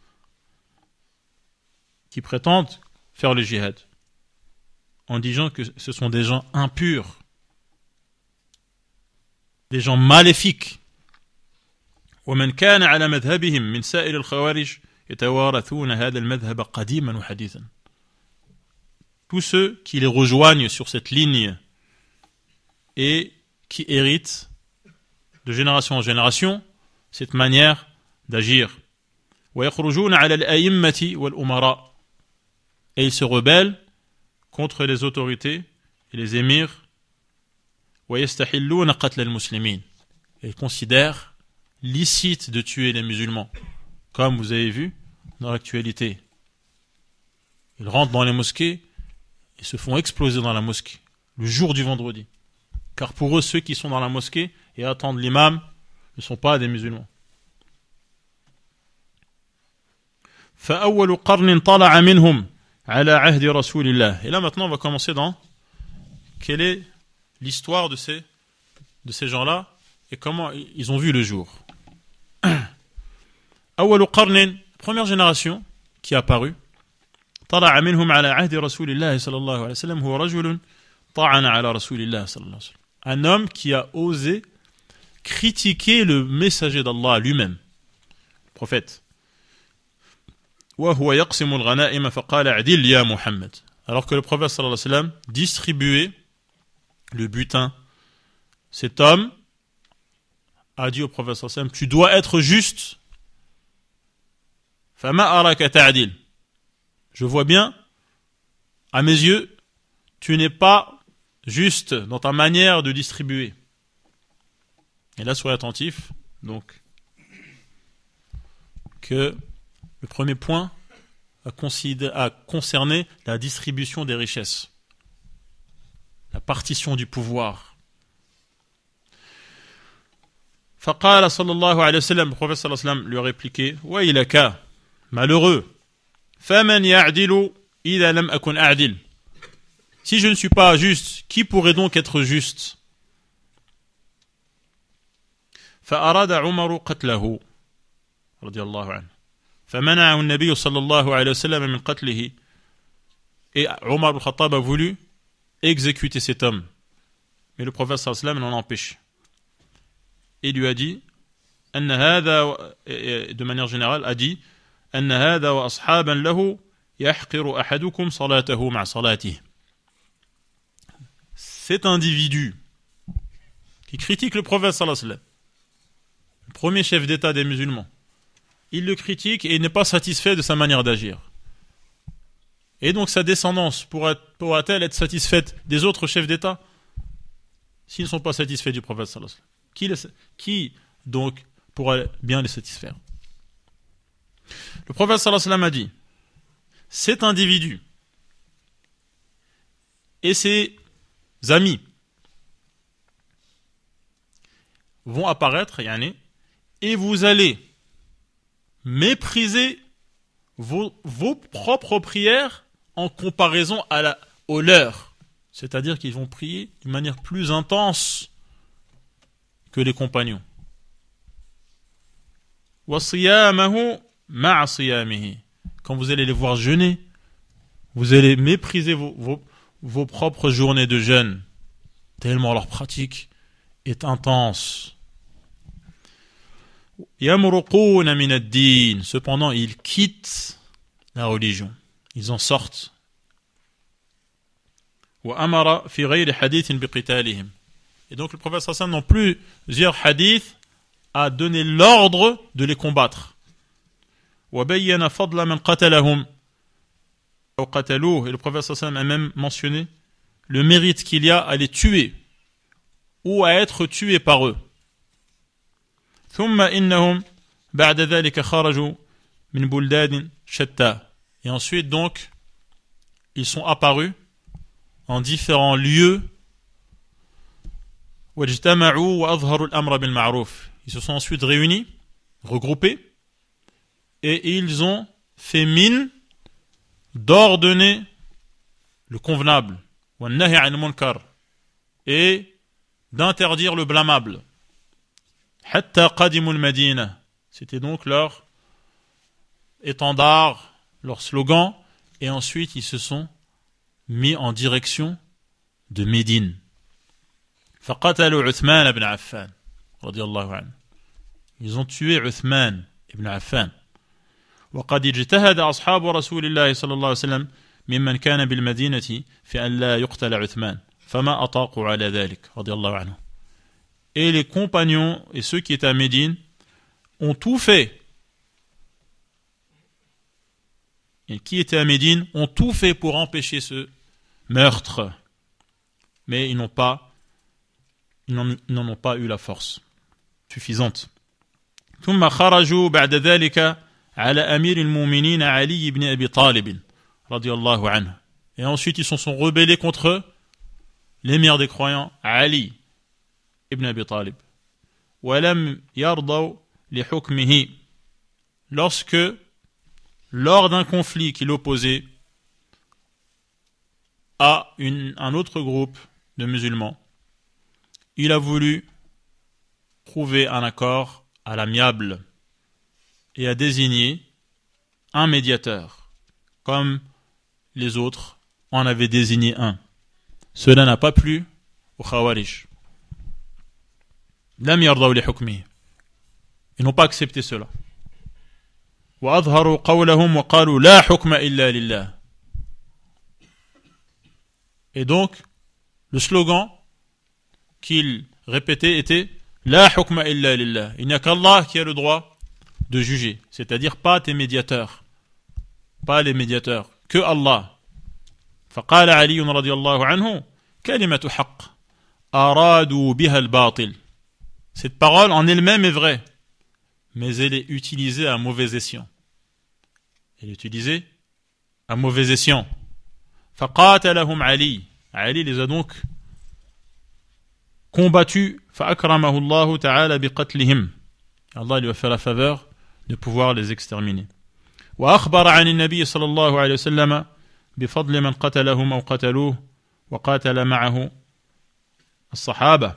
qui prétendent faire le djihad, en disant que ce sont des gens impurs, des gens maléfiques. ومن كان على مذهبهم من سائر الخوارج يتوارثون هذا المذهب قديما وحديثا. Tous ceux qui les rejoignent sur cette ligne et qui héritent de génération en génération cette manière d'agir. ويخرجون على الأئمة والأمراء, et ils se rebellent contre les autorités et les émirs. ويستحلون قتل المسلمين, et ils considèrent licite de tuer les musulmans, comme vous avez vu dans l'actualité. Ils rentrent dans les mosquées et se font exploser dans la mosquée le jour du vendredi, car pour eux ceux qui sont dans la mosquée et attendent l'imam ne sont pas des musulmans. فأول قرن طلع منهم على عهد رسول الله. Et là maintenant on va commencer dans quelle est l'histoire de ces gens-là et comment ils ont vu le jour. أول قرن, première génération qui est apparue, طلع منهم على عهد رسول الله صلى الله عليه وسلم هو رجل طعن على رسول الله صلى الله عليه وسلم. Un homme qui a osé critiquer le messager d'Allah lui-même, le prophète. وهو يقسم الغنائم فقال عدل يا محمد. Alors que le prophète صلى الله عليه وسلم distribuait le butin, cet homme a dit au prophète صلى الله عليه وسلم, tu dois être juste. فما أراك تعدل. je vois bien, à mes yeux, tu n'es pas juste dans ta manière de distribuer. Et là, soyez attentifs, donc, que le premier point a concerné la distribution des richesses, la partition du pouvoir. Faqala sallallahu alayhi wa sallam, le prophète sallallahu alayhi wa sallam lui a répliqué, wa ilaka, malheureux, faman ya'dilu idha lam akun a'dil. Si je ne suis pas juste, qui pourrait donc être juste? فأراد عمر قتله رضي الله عنه فمنعه النبي صلى الله عليه وسلم من قتله. Et Omar al-Khattab a voulu exécuter cet homme, mais le prophète sallallahu alayhi wa sallam l'en empêche. Et lui a dit, de manière générale, a dit, أن هذا وأصحابا له يحقر أحدكم صلاته مع صلاته. Cet individu qui critique le prophète sallallahu alayhi wa sallam, le premier chef d'État des musulmans, il le critique et il n'est pas satisfait de sa manière d'agir. Et donc sa descendance pourra-t-elle être satisfaite des autres chefs d'État s'ils ne sont pas satisfaits du prophète sallallahu alayhi wa sallam? Qui donc pourra bien les satisfaire? Le prophète sallallahu alayhi wa sallam a dit, cet individu et ses amis vont apparaître, et vous allez mépriser vos propres prières en comparaison aux leurs. C'est-à-dire qu'ils vont prier d'une manière plus intense que les compagnons. Quand vous allez les voir jeûner, vous allez mépriser vos propres journées de jeûne, tellement leur pratique est intense. Cependant, ils quittent la religion, ils en sortent. Et donc le prophète sallallahu alayhi wa sallam, dans plusieurs hadiths, a donné l'ordre de les combattre. Et le prophète sallallahu alayhi wa sallam a même mentionné le mérite qu'il y a à les tuer ou à être tués par eux. Et ensuite donc ils sont apparus en différents lieux. Ils se sont ensuite réunis, regroupés, et ils ont fait mine d'ordonner le convenable et d'interdire le blâmable. C'était donc leur étendard, leur slogan, et ensuite ils se sont mis en direction de Médine. فقتلوا عثمان بن عفان رضي الله عنه. Ils ont tué Uthman ibn Affan. وقد اجتهد أصحاب رسول الله صلى الله عليه وسلم ممن كان بالمدينة في أن لا يقتل عثمان فما أطاقوا على ذلك رضي الله عنه. Et les compagnons et ceux qui étaient à Médine ont tout fait. Et qui étaient à Médine ont tout fait pour empêcher ce meurtre. Mais ils n'en ont pas eu la force suffisante. ثم خرجوا بعد ذلك على أمير المؤمنين علي بن أبي طالب رضي الله عنه. Et ensuite ils se sont rebellés contre l'émir des croyants, Ali ibn Abi Talib. ولم يرضوا لحكمه. Lorsque, lors d'un conflit qui l'opposait à un autre groupe de musulmans, il a voulu trouver un accord à l'amiable et a désigné un médiateur, comme les autres en avaient désigné un. Cela n'a pas plu aux Khawarij. Lam yardaw li hukmihi. Ils n'ont pas accepté cela. Wa adharu qawlahum wa qalu la hukma illa lillah. Et donc, le slogan qu'ils répétaient était la hukma illa lillah. Il n'y a qu'Allah qui a le droit de juger, c'est-à-dire pas tes médiateurs, pas les médiateurs, que Allah. فقال علي رضي الله عنه كلمة حق أرادوا بها الباطل. Cette parole en elle-même est vraie, mais elle est utilisée à mauvais escient. Elle est utilisée à mauvais escient. فقاتلهم علي. Ali les a donc combattus. فأكرمه الله تعالى بقتلهم. Allah lui a fait la faveur de pouvoir les exterminer. وأخبر عن النبي صلى الله عليه وسلم بفضل من قتلهم أو قتلوه وقاتل معه الصحابة.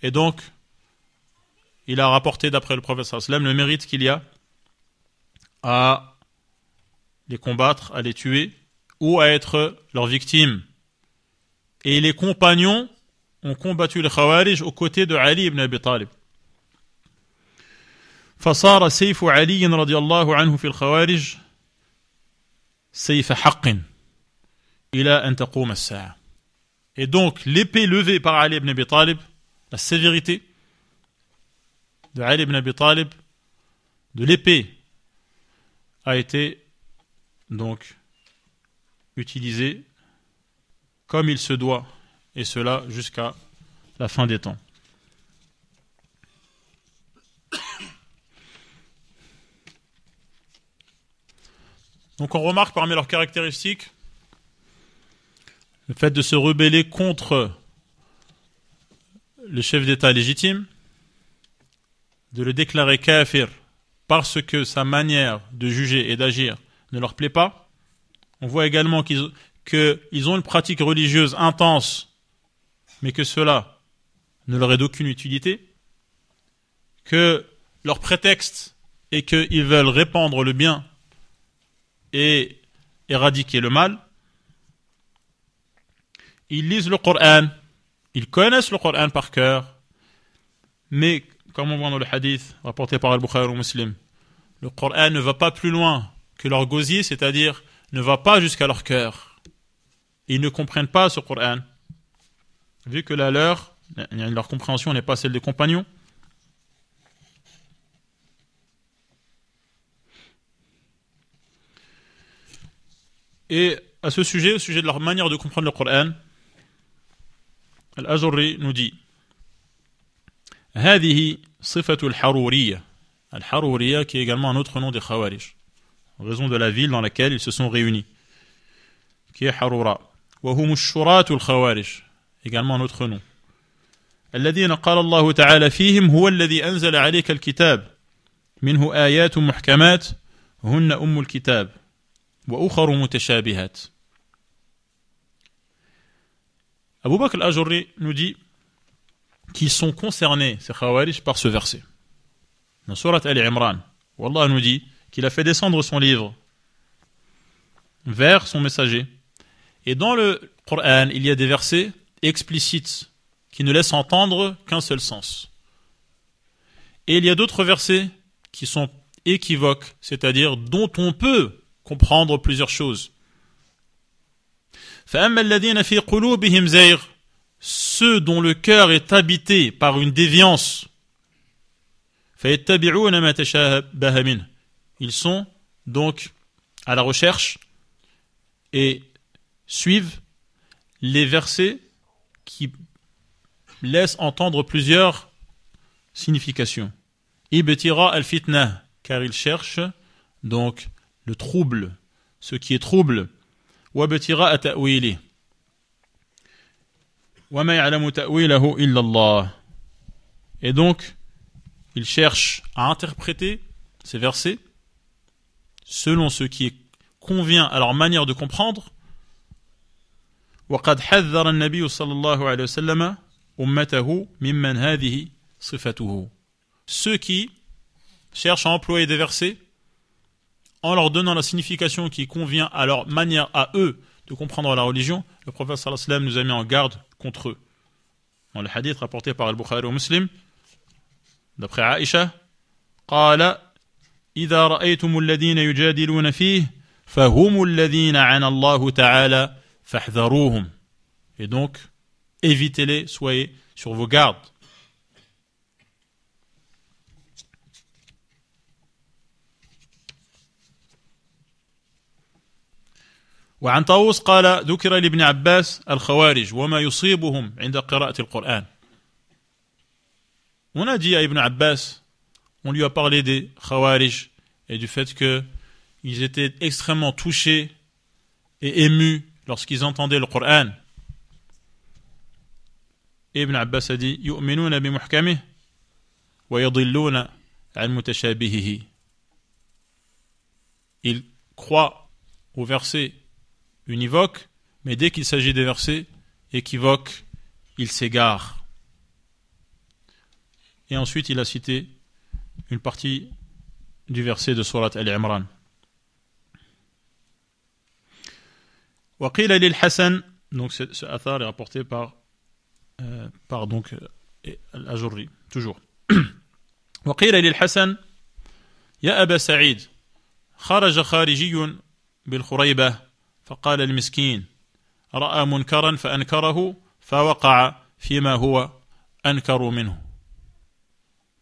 Et donc, il a rapporté d'après le prophète sallallahu alayhi wa sallam le mérite qu'il y a à les combattre, à les tuer ou à être leurs victimes. Et les compagnons ont combattu les Khawarij aux côtés de Ali ibn Abi Talib. فصار سيف علي رضي الله عنه في الخوارج سيف حق إلى أن تقوم الساعة. Et donc l'épée levée par Ali ibn Abi Talib, la sévérité de Ali ibn Abi Talib, de l'épée, a été donc utilisée comme il se doit, et cela jusqu'à la fin des temps. Donc on remarque parmi leurs caractéristiques le fait de se rebeller contre le chef d'État légitime, de le déclarer kafir parce que sa manière de juger et d'agir ne leur plaît pas. On voit également qu'ils ont une pratique religieuse intense, mais que cela ne leur est d'aucune utilité, que leur prétexte est qu'ils veulent répandre le bien et éradiquer le mal. Ils lisent le Coran, ils connaissent le Coran par cœur, mais comme on voit dans le hadith rapporté par Al-Bukhari ou Muslim, le Coran ne va pas plus loin que leur gosier, c'est-à-dire ne va pas jusqu'à leur cœur. Ils ne comprennent pas ce Coran, vu que leur compréhension n'est pas celle des compagnons. Et à ce sujet, au sujet de leur manière de comprendre le Coran, Al-Ajurri nous dit هذه صفة الحرورية. Al-Haruriyya, qui est également un autre nom des Khawarij, en raison de la ville dans laquelle ils se sont réunis, qui est Harura. وهم الشراة الخوارج, également un autre nom. الذين قال الله تعالى فيهم هو الذي أنزل عليك الكتاب منه آيات محكمات هن أم الكتاب وأخر متشابهات. Abu Bakr al-Ajurri nous dit qu'ils sont concernés, ces Khawarij, par ce verset. Dans Surat Al-Imran, où Allah nous dit qu'il a fait descendre son livre vers son messager. Et dans le Coran, il y a des versets explicites qui ne laissent entendre qu'un seul sens. Et il y a d'autres versets qui sont équivoques, c'est-à-dire dont on peut comprendre plusieurs choses. فَأَمَّا الَّذِينَ فِي قُلُوبِهِمْ زَيْغٌ, ceux dont le cœur est habité par une déviance, فَيَتَّبِعُونَ مَا تَشَابَهَ مِنْهُ, ils sont donc à la recherche et suivent les versets qui laissent entendre plusieurs significations. ibtira al-fitna, car ils cherchent donc le trouble, ce qui est trouble. وابتغاء تأويله وما يعلم تأويله إلا الله. Et donc, ils cherchent à interpréter ces versets selon ce qui convient à leur manière de comprendre. وقد حذر النبي صلى الله عليه وسلم أمته ممن هذه صفته. Ceux qui cherchent à employer des versets en leur donnant la signification qui convient à leur manière à eux de comprendre la religion, le prophète sallallahu alayhi wa sallam nous a mis en garde contre eux. Dans le hadith rapporté par Al-Bukhari ou Muslim, d'après Aïcha, قال إذا رأيتم الذين يجادلون فيه فهم الذين عن الله تعالى فاحذروهم. Et donc, évitez-les, soyez sur vos gardes. وعن طاووس قال ذكر لابن عباس الخوارج وما يصيبهم عند قراءة القرآن. On a dit à Ibn Abbas, on lui a parlé des Khawarij et du fait qu'ils étaient extrêmement touchés et émus lorsqu'ils entendaient le Coran. Ibn Abbas a dit yu'minuna bi muhkamih wa yadilluna an mutashabihihi. Ils croient aux versets univoques, mais dès qu'il s'agit des versets équivoques, ils s'égarent. Et ensuite, il a cité une partie du verset de Surat Al-Imran. وقيل للحسن, donc ce athar est rapporté par donc Al-Ajurri, toujours. وقيل للحسن يا أبا سعيد خرج خارجي بالخريبة فقال المسكين رأى منكرا فأنكره فوقع فيما هو أنكر منه.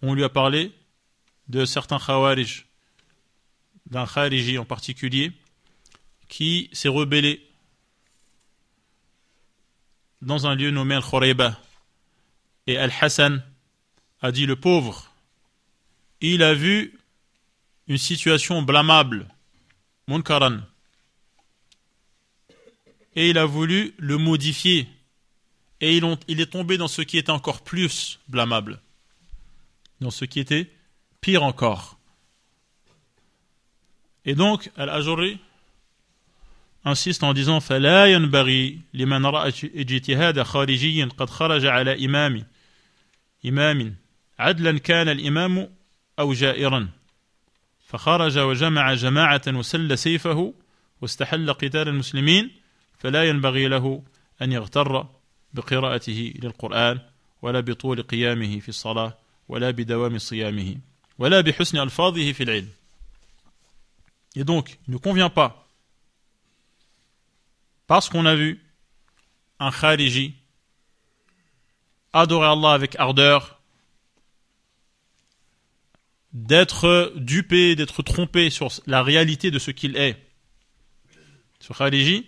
On lui a parlé de certains khawarij, d'un khariji en particulier, qui s'est rebellé dans un lieu nommé Al-Khurayba. Et Al-Hassan a dit le pauvre, il a vu une situation blâmable, munkaran, et il a voulu le modifier, et il est tombé dans ce qui était encore plus blâmable, dans ce qui était pire encore. Et donc, Al-Ajurri insiste en disant فلا ينبغي لمن رأى اجتهاد خارجي قد خرج على إمام عدلا كان الإمام أو جائرا فخرج وجمع جماعة وسل سيفه واستحل قتال المسلمين فلا ينبغي له أن يغتر بقراءته للقرآن ولا بطول قيامه في الصلاة ولا بدوام صيامه ولا بحسن ألفاظه في العلم. Et donc, il ne convient pas, parce qu'on a vu un khariji adorer Allah avec ardeur, d'être dupé, d'être trompé sur la réalité de ce qu'il est. Ce khariji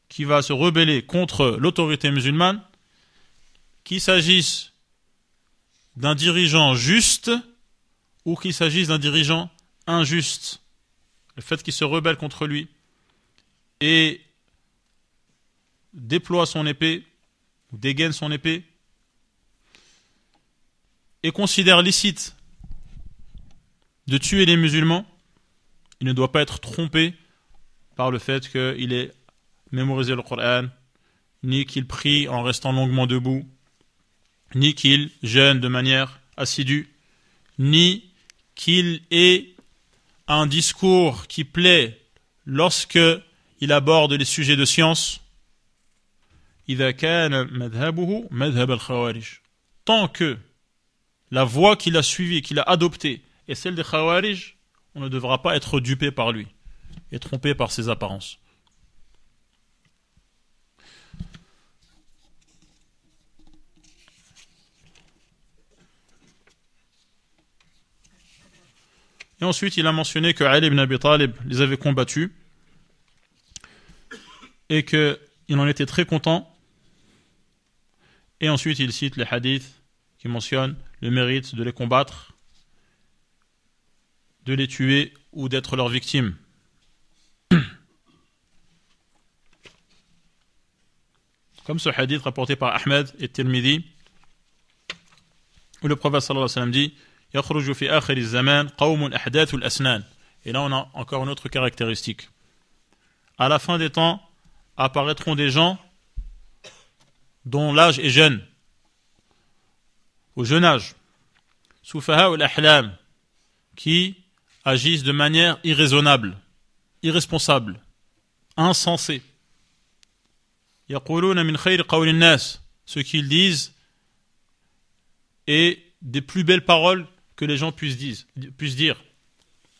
qui va se rebeller contre l'autorité musulmane, qu'il s'agisse d'un dirigeant juste ou qu'il s'agisse d'un dirigeant injuste. Le fait qu'il se rebelle contre lui et déploie son épée, ou dégaine son épée, et considère licite de tuer les musulmans, il ne doit pas être trompé par le fait qu'il ait mémorisé le Coran, ni qu'il prie en restant longuement debout, ni qu'il jeûne de manière assidue, ni qu'il ait un discours qui plaît lorsque il aborde les sujets de science. إذا كان مذهبه مذهب الخوارج. Tant que la voie qu'il a suivie, qu'il a adoptée, est celle des Khawarij, on ne devra pas être dupé par lui et trompé par ses apparences. Et ensuite, il a mentionné que Ali ibn Abi Talib les avait combattus et qu'il en était très content. Et ensuite, il cite les hadiths qui mentionnent le mérite de les combattre, de les tuer ou d'être leurs victimes. Comme ce hadith rapporté par Ahmed et Tirmidhi, où le prophète sallallahu alayhi wa sallam dit يخرج في آخر الزمان قوم أحداث الأسنان. Et là, on a encore une autre caractéristique. À la fin des temps, apparaîtront des gens dont l'âge est jeune, au jeune âge, Soufaha al-Ahlam, qui agissent de manière irraisonnable, irresponsable, insensée. Yaquluna min khayri qawli an-nas, ce qu'ils disent est des plus belles paroles que les gens puissent dire,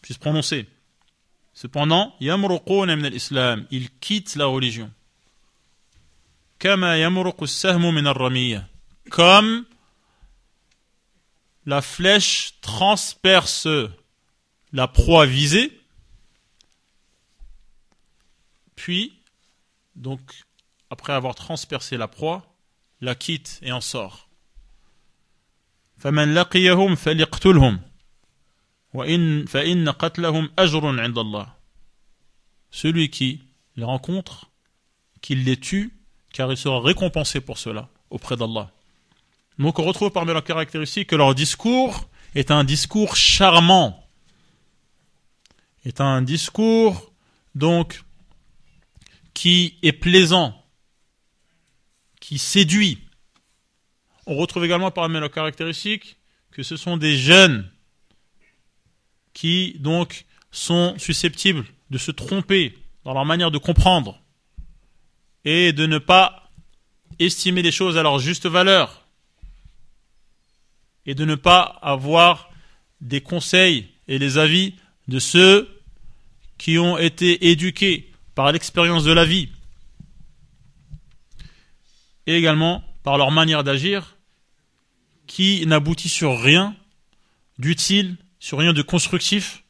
puissent prononcer. Cependant, yamruquna min al-islam, ils quittent la religion. Kama yamruqu as-sahmu min ar-ramiyya, comme la flèche transperce la proie visée, puis donc, après avoir transpercé la proie, la quitte et en sort. فَمَنْ لَقِيَهُمْ فَلْيَقْتُلْهُمْ فَإِنَّ قَتْلَهُمْ أَجْرٌ عِنْدَ اللَّهِ. Celui qui les rencontre, qu'il les tue, car il sera récompensé pour cela auprès d'Allah. Donc on retrouve parmi leurs caractéristiques que leur discours est un discours charmant, est un discours donc qui est plaisant, qui séduit. On retrouve également parmi leurs caractéristiques que ce sont des jeunes qui donc sont susceptibles de se tromper dans leur manière de comprendre et de ne pas estimer les choses à leur juste valeur et de ne pas avoir des conseils et les avis de ceux qui ont été éduqués par l'expérience de la vie et également par leur manière d'agir qui n'aboutit sur rien d'utile, sur rien de constructif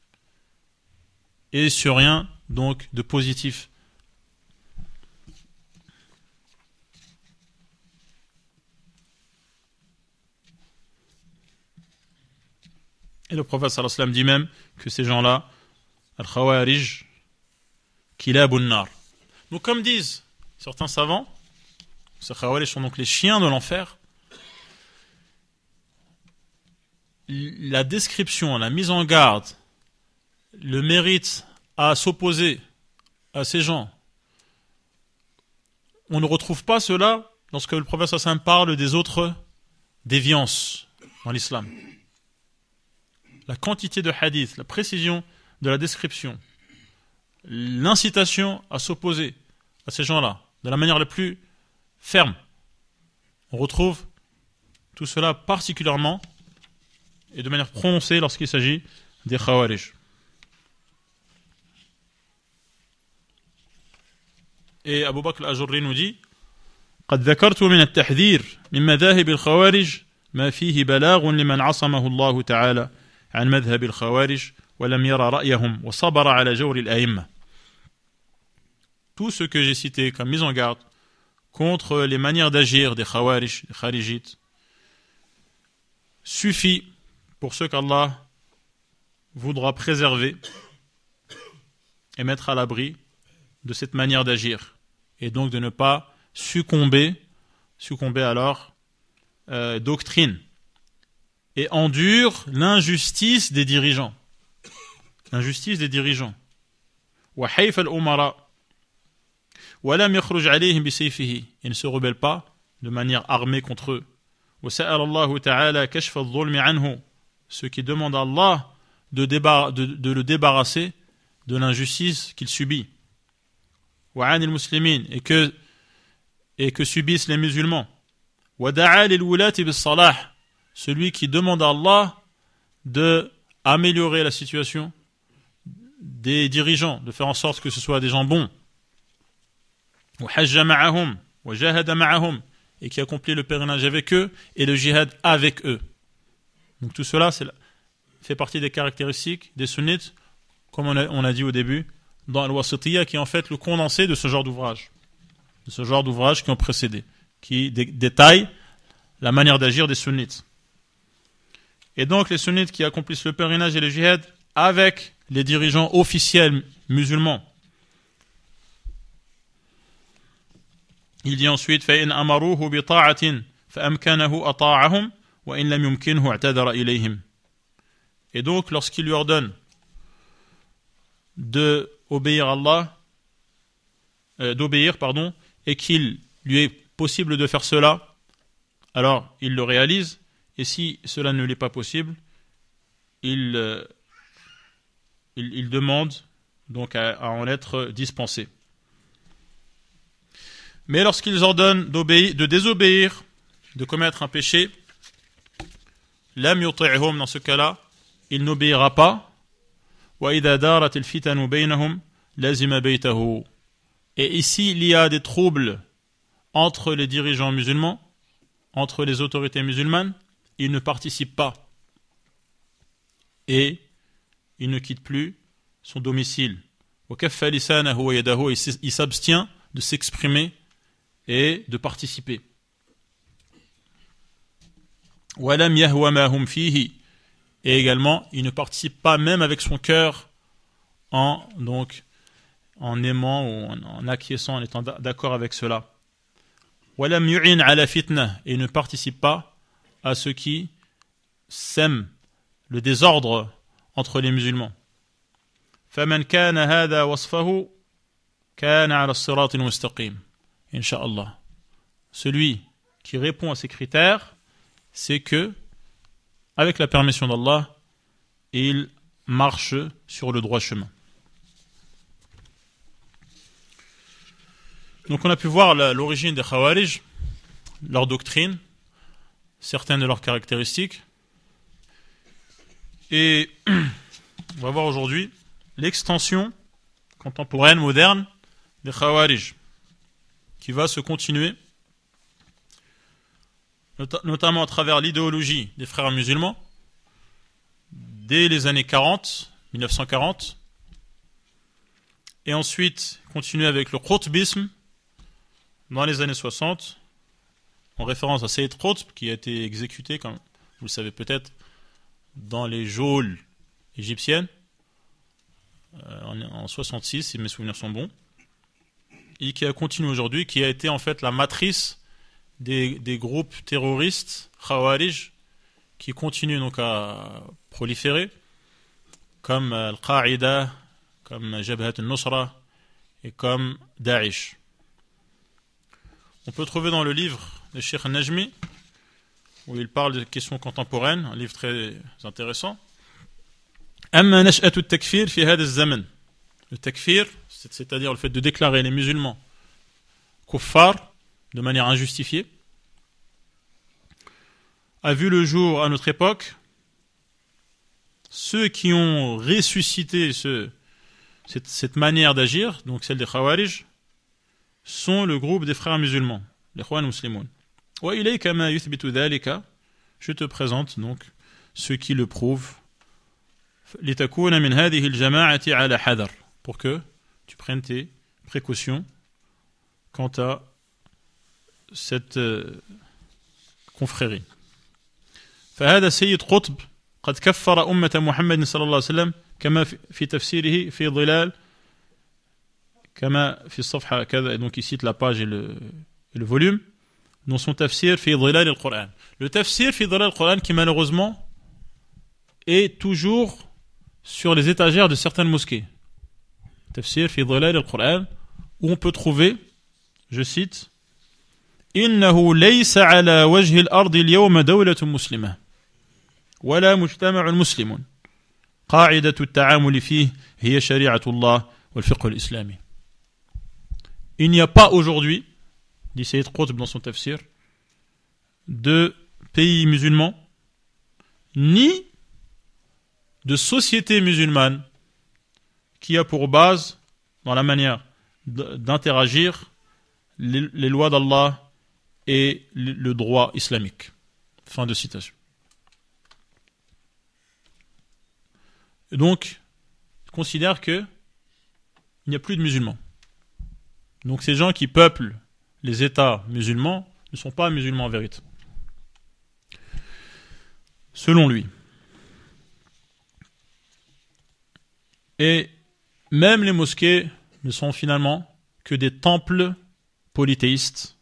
et sur rien donc de positif. Et le prophète sallallahu alayhi wa sallam dit même que ces gens-là, al-khawarij, kilabun nar. Donc comme disent certains savants, ces khawarij sont donc les chiens de l'enfer. La description, la mise en garde, le mérite à s'opposer à ces gens, on ne retrouve pas cela lorsque le prophète sallallahu alayhi wa sallam parle des autres déviances dans l'islam. La quantité de hadiths, la précision de la description, l'incitation à s'opposer à ces gens-là de la manière la plus ferme. On retrouve tout cela particulièrement et de manière prononcée lorsqu'il s'agit des khawarij. Et Abu Bakr al-Ajurri nous dit قد ذكرت من التحذير من مذاهب الخوارج ما فيه بلاغ لمن عصمه الله تعالى عن مذهب الخوارج ولم يرى رأيهم وصبر على جور الأئمة. Tout ce que j'ai cité comme mise en garde contre les manières d'agir des khawarij, des kharijites, suffit pour ceux qu'Allah voudra préserver et mettre à l'abri de cette manière d'agir et donc de ne pas succomber à leur doctrine et endure l'injustice des dirigeants. L'injustice des dirigeants. وحيف الأمراء ولم يخرج عليهم بسيفه. Il ne se rebelle pas de manière armée contre eux. وسأل الله تعالى كشف الظلم عنه. Ceux qui demandent à Allah de le débarrasser de l'injustice qu'il subit. وعن المسلمين. Et que subissent les musulmans. ودعا للولاة بالصلاح. Celui qui demande à Allah de améliorer la situation des dirigeants, de faire en sorte que ce soit des gens bons. وحج معهم وجاهد معهم. Et qui accomplit le pèlerinage avec eux et le jihad avec eux. Donc tout cela fait partie des caractéristiques des sunnites, comme on a dit au début, dans Al-Wasitiyya, qui est en fait le condensé de ce genre d'ouvrage. De ce genre d'ouvrage qui ont précédé, qui détaille la manière d'agir des sunnites. Et donc les sunnites qui accomplissent le pèlerinage et le jihad avec les dirigeants officiels musulmans. Il dit ensuite فَإِنْ أَمَرُوهُ بِطَاعَةٍ فَأَمْكَنَهُ أَطَاعَهُمْ وَإِنْ لَمْ يُمْكِنْهُ اعْتَذَرَ إِلَيْهِمْ. Et donc lorsqu'il lui ordonne d'obéir, et qu'il lui est possible de faire cela, alors il le réalise, et si cela ne l'est pas possible, il demande donc à en être dispensé. Mais lorsqu'ils ordonnent de désobéir, de commettre un péché, lam yuti'hum, dans ce cas-là, il n'obéira pas. Wa idha darat al-fitanu baynahum lazima baytahu. Et ici, il y a des troubles entre les dirigeants musulmans, entre les autorités musulmanes, il ne participe pas. Et il ne quitte plus son domicile. Il s'abstient de s'exprimer et de participer. وَلَمْ يَهْوَ مَا هُمْ فِيهِ. Et également, il ne participe pas même avec son cœur en aimant ou en acquiesçant, en étant d'accord avec cela. وَلَمْ يُعِنْ عَلَى فِتْنَةٍ. Et il ne participe pas à ceux qui sèment le désordre entre les musulmans. فَمَنْ كَانَ هَذَا وَصْفَهُ كَانَ عَلَى الصِّرَاطِ الْمُسْتَقِيمِ. Inch'Allah. Celui qui répond à ces critères, c'est que, avec la permission d'Allah, il marche sur le droit chemin. Donc on a pu voir l'origine des Khawarij, leur doctrine, certaines de leurs caractéristiques. Et on va voir aujourd'hui l'extension contemporaine, moderne, des Khawarij, qui va se continuer, notamment à travers l'idéologie des frères musulmans, dès les années 40, 1940, et ensuite continuer avec le Qutbisme dans les années 60, en référence à Sayyid Qutb, qui a été exécuté, comme vous le savez peut-être, dans les geôles égyptiennes, en 66, si mes souvenirs sont bons, et qui a continué aujourd'hui, qui a été en fait la matrice des groupes terroristes, Khawarij, qui continuent donc à proliférer, comme Al-Qaïda, comme Jabhat al-Nusra, et comme Daesh. On peut trouver dans le livre de Cheikh Najmi, où il parle de questions contemporaines, un livre très intéressant. أما نشأة التكفير في هذا الزمن. Le takfir, c'est-à-dire le fait de déclarer les musulmans kuffar de manière injustifiée, a vu le jour à notre époque. Ceux qui ont ressuscité cette manière d'agir, donc celle des Khawarij, sont le groupe des frères musulmans, les Ikhwan Muslimoun. Wa ilayka ma yuthbitu dhalika. Je te présente donc ceux qui le prouvent. لتكون من هذه الجماعة على حذر, pour que tu prennes tes précautions quant à cette confrérie. فهذا سيد قطب قد كفر أمة محمد صلى الله عليه وسلم كما في تفسيره في ظلال كما في الصفحة كذا. Et donc il cite la page et le volume dans son tafsir في ظلال القرآن. Le tafsir في ظلال القرآن qui malheureusement est toujours sur les étagères de certaines mosquées. Tafsir fi dhalal al-Qur'an, où on peut trouver, je cite, إنه ليس على وجه الأرض اليوم دولة مسلمة ولا مجتمع مسلم قاعدة التعامل فيه هي شريعة الله والفقه الإسلامي. Il n'y a pas aujourd'hui, dit Sayyid Qutb dans son tafsir, de pays musulmans, ni de société musulmane qui a pour base, dans la manière d'interagir, les lois d'Allah et le droit islamique. Fin de citation. Et donc, il considère qu'il n'y a plus de musulmans. Donc ces gens qui peuplent les États musulmans ne sont pas musulmans en vérité. Selon lui. Et même les mosquées ne sont finalement que des temples polythéistes,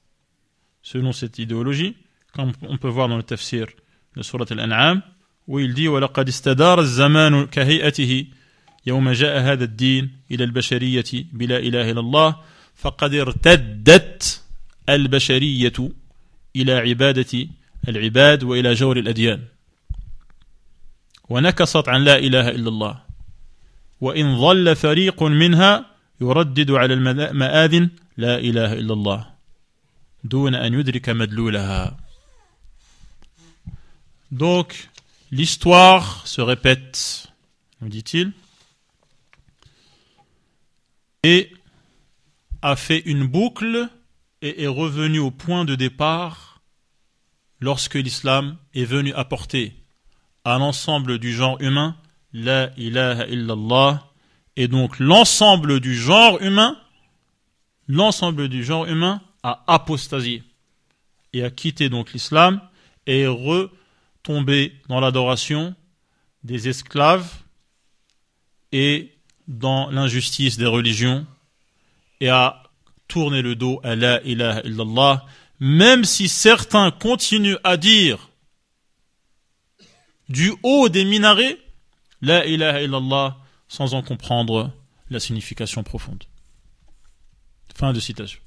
selon cette idéologie, comme on peut voir dans le tafsir de Surat Al-An'am, où il dit وَلَقَدْ اسْتَدَارَ الزَّمَانُ كَهَيْئَتِهِ يَوْمَ جَاءَ هَذَا الدِّينِ إِلَى الْبَشَرِيَّةِ بِلَا إِلَهَ إِلَّا اللَّهِ فَقَدْ ارْتَدَّتْ الْبَشَرِيَّةُ إِلَى عِبَادَةِ الْعِبَادِ وإلى جور الأديان ونكصت عن لا إله إلا الله وإن ظل فريق منها يردد على المآذن لا إله إلا الله دون أن يدرك مدلولها. Donc, l'histoire se répète, nous dit-il, et a fait une boucle et est revenu au point de départ lorsque l'islam est venu apporter à l'ensemble du genre humain la ilaha illallah, et donc l'ensemble du genre humain l'ensemble du genre humain a apostasié et a quitté donc l'islam et est retombé dans l'adoration des esclaves et dans l'injustice des religions et a tourné le dos à la ilaha illallah, même si certains continuent à dire du haut des minarets la ilaha illallah sans en comprendre la signification profonde. Fin de citation.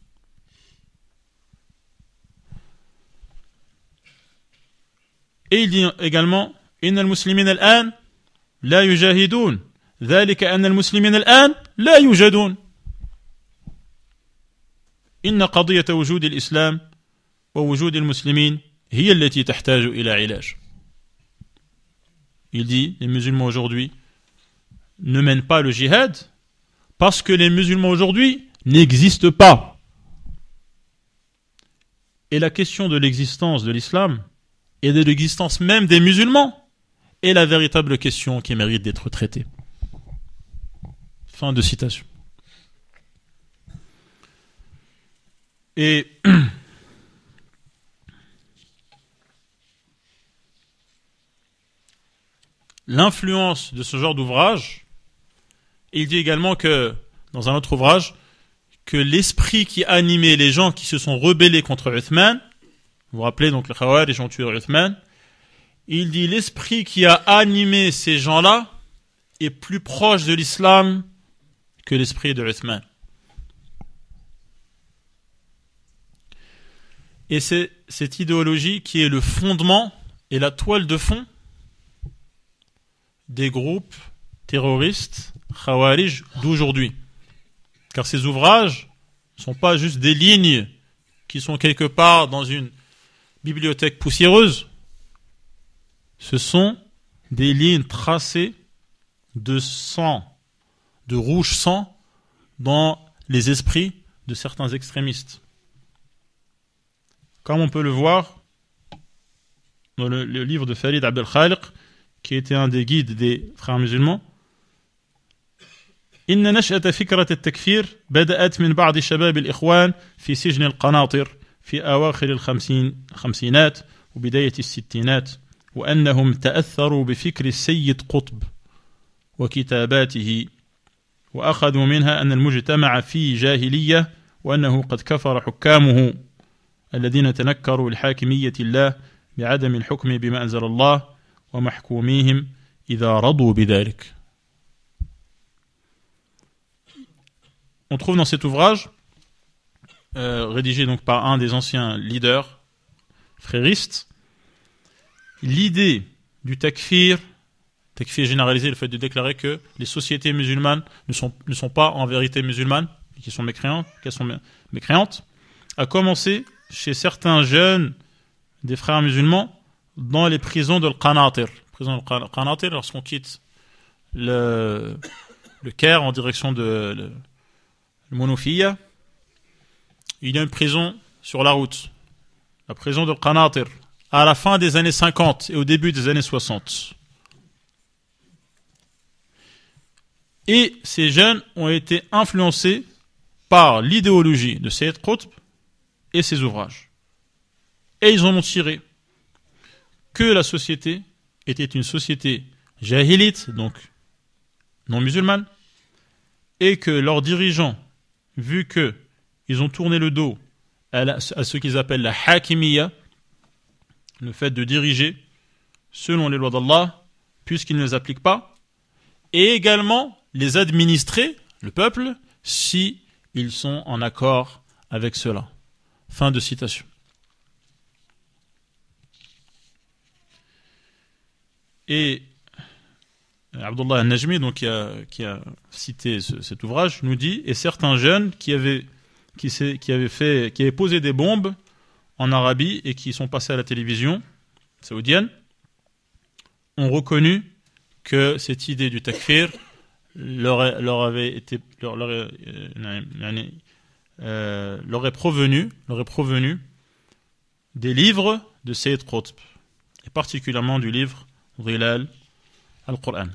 Et il dit également إن المسلمين الآن لا يجاهدون ذلك أن المسلمين الآن لا يوجدون إن قضية وجود الإسلام ووجود المسلمين هي التي تحتاج إلى علاج. Il dit, les musulmans aujourd'hui ne mènent pas le djihad parce que les musulmans aujourd'hui n'existent pas. Et la question de l'existence de l'islam et de l'existence même des musulmans est la véritable question qui mérite d'être traitée. Fin de citation. Et l'influence de ce genre d'ouvrage, il dit également que, dans un autre ouvrage, que l'esprit qui animait les gens qui se sont rebellés contre Uthman, vous vous rappelez donc les Khawarij ont tué Uthman, il dit l'esprit qui a animé ces gens-là est plus proche de l'islam que l'esprit de Uthman. Et c'est cette idéologie qui est le fondement et la toile de fond des groupes terroristes Khawarij d'aujourd'hui. Car ces ouvrages ne sont pas juste des lignes qui sont quelque part dans une bibliothèque poussiéreuse. Ce sont des lignes tracées de sang, de rouge sang, dans les esprits de certains extrémistes. Comme on peut le voir dans le livre de Farid Abdel Khaliq, qui était un des guides des frères musulmans. إن نشأة فكرة التكفير بدأت من بعض شباب الإخوان في سجن القناطر في أواخر الخمسينات وبداية الستينات وأنهم تأثروا بفكر السيد قطب وكتاباته وأخذوا منها أن المجتمع في جاهلية وأنه قد كفر حكامه الذين تنكروا لحاكمية الله بعدم الحكم بما أنزل الله ومحكوميهم إذا رضوا بذلك. On trouve dans cet ouvrage, rédigé donc par un des anciens leaders fréristes, l'idée du takfir généralisé, le fait de déclarer que les sociétés musulmanes ne sont pas en vérité musulmanes, qu'elles sont mécréantes, a commencé chez certains jeunes des frères musulmans dans les prisons de l'Qanatir. Qanatir, lorsqu'on quitte le Caire en direction de le Monofia, il y a une prison sur la route, la prison de Qanatir, à la fin des années 50 et au début des années 60. Et ces jeunes ont été influencés par l'idéologie de Sayyid Qutb et ses ouvrages. Et ils en ont tiré que la société était une société jahilite, donc non musulmane, et que leurs dirigeants, vu qu'ils ont tourné le dos à ce qu'ils appellent la hakimiyya, le fait de diriger selon les lois d'Allah, puisqu'ils ne les appliquent pas, et également les administrer, le peuple, si ils sont en accord avec cela. Fin de citation. Et Abdullah al-Najmi, donc, qui a cité cet ouvrage, nous dit, et certains jeunes qui avaient posé des bombes en Arabie et qui sont passés à la télévision saoudienne, ont reconnu que cette idée du takfir leur est provenu des livres de Sayyid Qutb, et particulièrement du livre Dhilal al-Qur'an.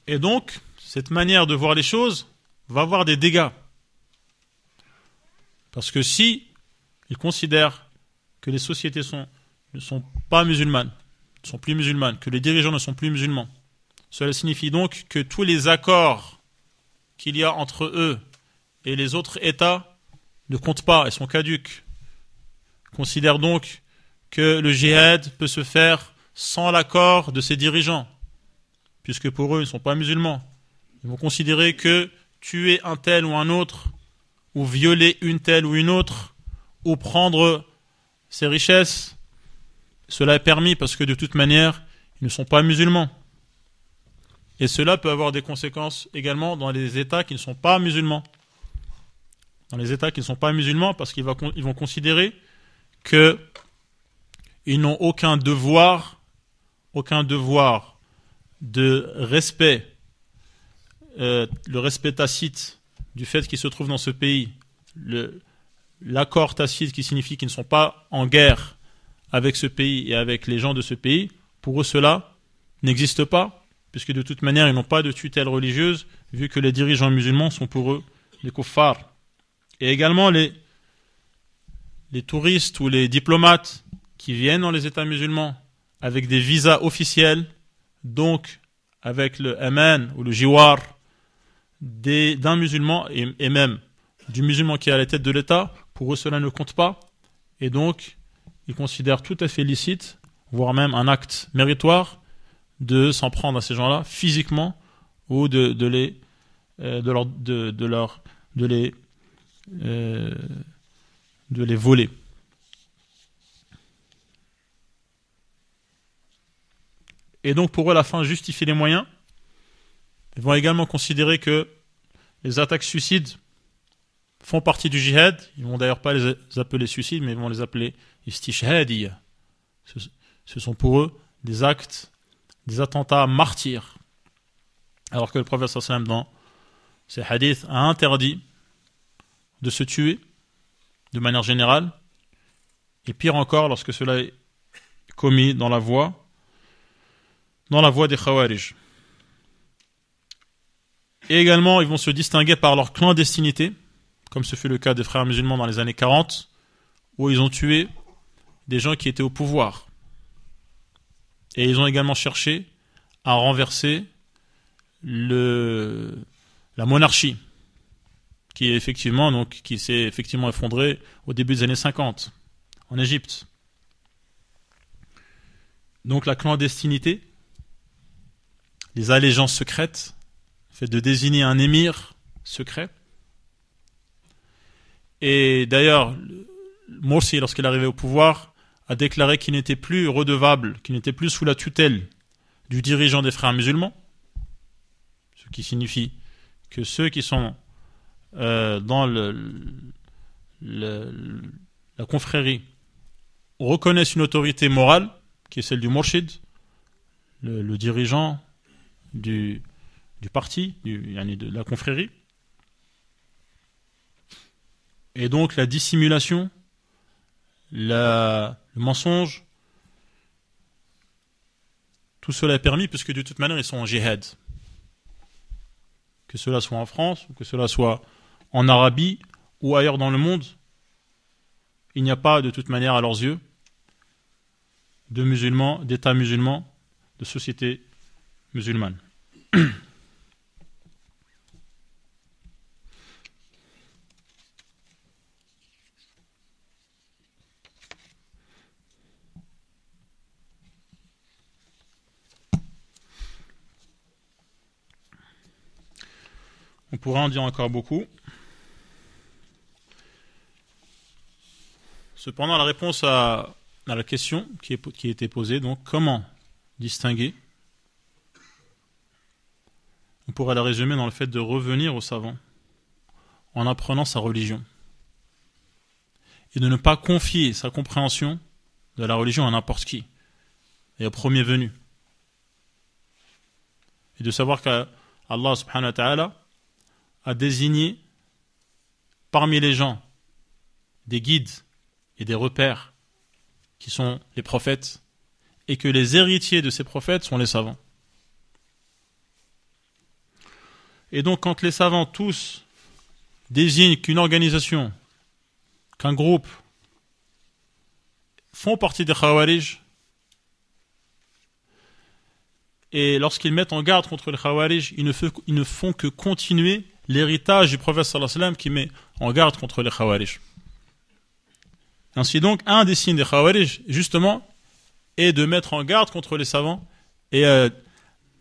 Et donc, cette manière de voir les choses va avoir des dégâts. Parce que si ils considèrent que les sociétés ne sont pas musulmanes, ne sont plus musulmanes, que les dirigeants ne sont plus musulmans, cela signifie donc que tous les accords qu'il y a entre eux et les autres États ne comptent pas et sont caducs. Ils considèrent donc que le djihad peut se faire sans l'accord de ses dirigeants, puisque pour eux, ils ne sont pas musulmans. Ils vont considérer que tuer un tel ou un autre, ou violer une telle ou une autre, ou prendre ses richesses, cela est permis parce que de toute manière, ils ne sont pas musulmans. Et cela peut avoir des conséquences également dans les États qui ne sont pas musulmans. Dans les États qui ne sont pas musulmans, parce qu'ils vont considérer qu'ils n'ont aucun devoir de respect, le respect tacite du fait qu'ils se trouvent dans ce pays, l'accord tacite qui signifie qu'ils ne sont pas en guerre avec ce pays et avec les gens de ce pays, pour eux cela n'existe pas, puisque de toute manière ils n'ont pas de tutelle religieuse, vu que les dirigeants musulmans sont pour eux les kuffars. Et également les touristes ou les diplomates qui viennent dans les États musulmans avec des visas officiels, donc avec le aman ou le jiwar d'un musulman et même du musulman qui est à la tête de l'État, pour eux cela ne compte pas. Et donc, ils considèrent tout à fait licite, voire même un acte méritoire, de s'en prendre à ces gens-là physiquement ou de les voler. Et donc pour eux la fin justifie les moyens. Ils vont également considérer que les attaques suicides font partie du djihad. Ils vont d'ailleurs pas les appeler suicides, mais ils vont les appeler istishhadiyya. Ce sont pour eux des actes, des attentats martyrs. Alors que le prophète sallallahu alayhi wa sallam dans ses hadiths a interdit de se tuer de manière générale, et pire encore lorsque cela est commis dans la voie des Khawarij. Et également, ils vont se distinguer par leur clandestinité, comme ce fut le cas des frères musulmans dans les années 40, où ils ont tué des gens qui étaient au pouvoir. Et ils ont également cherché à renverser la monarchie, qui s'est effectivement effondrée au début des années 50, en Égypte. Donc la clandestinité, les allégeances secrètes, le fait de désigner un émir secret. Et d'ailleurs, Morsi, lorsqu'il est arrivé au pouvoir, a déclaré qu'il n'était plus redevable, qu'il n'était plus sous la tutelle du dirigeant des frères musulmans, ce qui signifie que ceux qui sont dans la confrérie reconnaissent une autorité morale, qui est celle du Mourchid, le dirigeant du parti, de la confrérie. Et donc la dissimulation, le mensonge, tout cela est permis puisque de toute manière ils sont en djihad. Que cela soit en France, ou que cela soit en Arabie ou ailleurs dans le monde, il n'y a pas de toute manière à leurs yeux de musulmans, d'États musulmans, de sociétés musulmanes. On pourrait en dire encore beaucoup. Cependant, la réponse à la question qui a été posée, donc comment distinguer, on pourrait la résumer dans le fait de revenir au savant en apprenant sa religion et de ne pas confier sa compréhension de la religion à n'importe qui et au premier venu, et de savoir qu'Allah subhanahu wa ta'ala a désigné parmi les gens des guides et des repères qui sont les prophètes, et que les héritiers de ces prophètes sont les savants. Et donc quand les savants tous désignent qu'une organisation, qu'un groupe font partie des Khawarij, et lorsqu'ils mettent en garde contre les Khawarij, ils ne font que continuer l'héritage du prophète sallallahu alayhi wa sallam qui met en garde contre les Khawarij. Ainsi donc, un des signes des Khawarij, justement, est de mettre en garde contre les savants et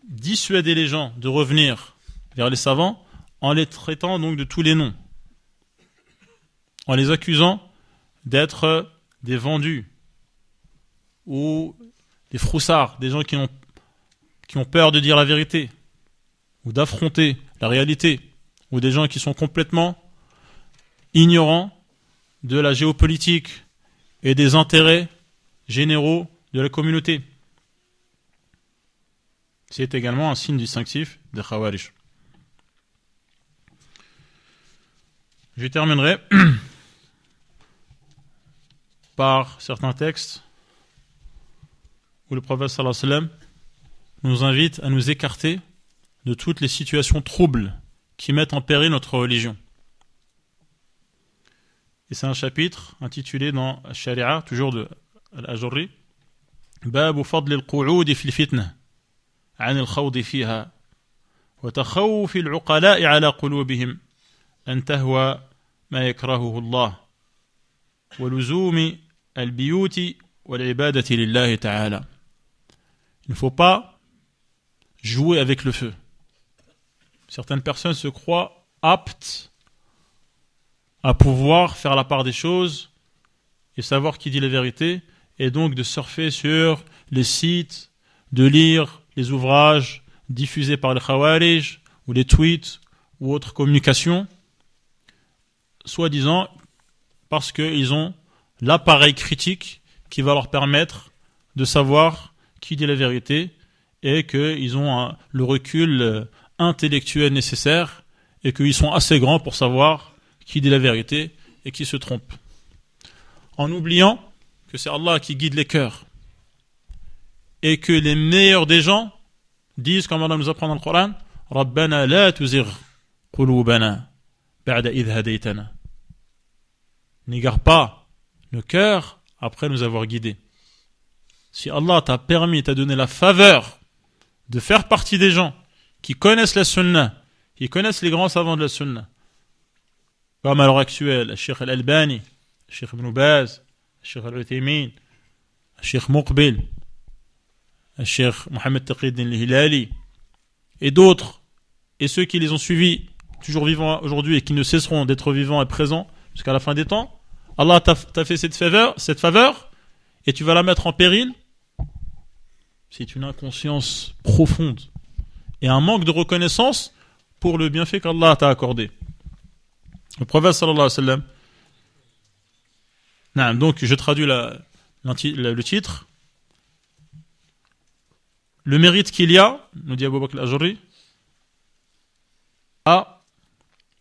dissuader les gens de revenir vers les savants en les traitant donc de tous les noms, en les accusant d'être des vendus ou des froussards, des gens qui ont peur de dire la vérité ou d'affronter la réalité, ou des gens qui sont complètement ignorants de la géopolitique et des intérêts généraux de la communauté. C'est également un signe distinctif des Khawarij. Je terminerai par certains textes où le prophète sallallahu alayhi wa sallam nous invite à nous écarter de toutes les situations troubles qui mettent en péril notre religion. Et c'est un chapitre intitulé dans Sharia, toujours de Al-Ajurri, Bab fadl al-qu'oud fi al-fitna, عن الخوض فيها وتخوف العقلاء على قلوبهم أن تهوى ما يكرهه الله ولزوم البيوت والعبادة لله تعالى. Il ne faut pas jouer avec le feu. Certaines personnes se croient aptes à pouvoir faire la part des choses et savoir qui dit la vérité, et donc de surfer sur les sites, de lire les ouvrages diffusés par les Khawarij ou les tweets ou autres communications, soi-disant parce qu'ils ont l'appareil critique qui va leur permettre de savoir qui dit la vérité et qu'ils ont le recul intellectuel nécessaire et qu'ils sont assez grands pour savoir qui dit la vérité et qui se trompe. En oubliant que c'est Allah qui guide les cœurs et que les meilleurs des gens disent, comme Allah nous apprend dans le Coran, Rabbana la tuzigh qulubana ba'da idh hadaytana. N'égare pas le cœur après nous avoir guidés. Si Allah t'a permis, t'a donné la faveur de faire partie des gens qui connaissent la sunna, qui connaissent les grands savants de la sunna, comme à l'heure actuelle, le Cheikh Al-Albani, le Cheikh Ibn Baz, le Cheikh Al-Uthaymin, le Cheikh Muqbil, le Cheikh Mohamed Taqiyuddin Al-Hilali, et d'autres, et ceux qui les ont suivis, toujours vivants aujourd'hui et qui ne cesseront d'être vivants et présents jusqu'à la fin des temps, Allah t'a fait cette faveur, et tu vas la mettre en péril. C'est une inconscience profonde et un manque de reconnaissance pour le bienfait qu'Allah t'a accordé. Le prophète sallallahu alayhi wa sallam, donc je traduis le titre. Le mérite qu'il y a, nous dit Abu Bakr al-Ajurri, à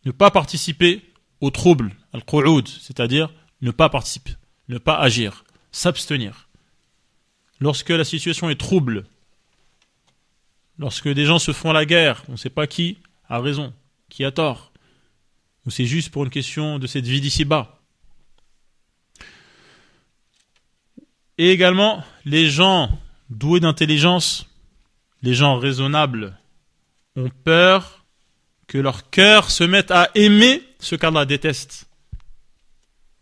ne pas participer au trouble, al-qu'oud, c'est-à-dire ne pas participer, ne pas agir, s'abstenir. Lorsque la situation est trouble, lorsque des gens se font la guerre, on ne sait pas qui a raison, qui a tort, ou c'est juste pour une question de cette vie d'ici-bas. Et également, les gens doués d'intelligence, les gens raisonnables, ont peur que leur cœur se mette à aimer ce qu'Allah déteste.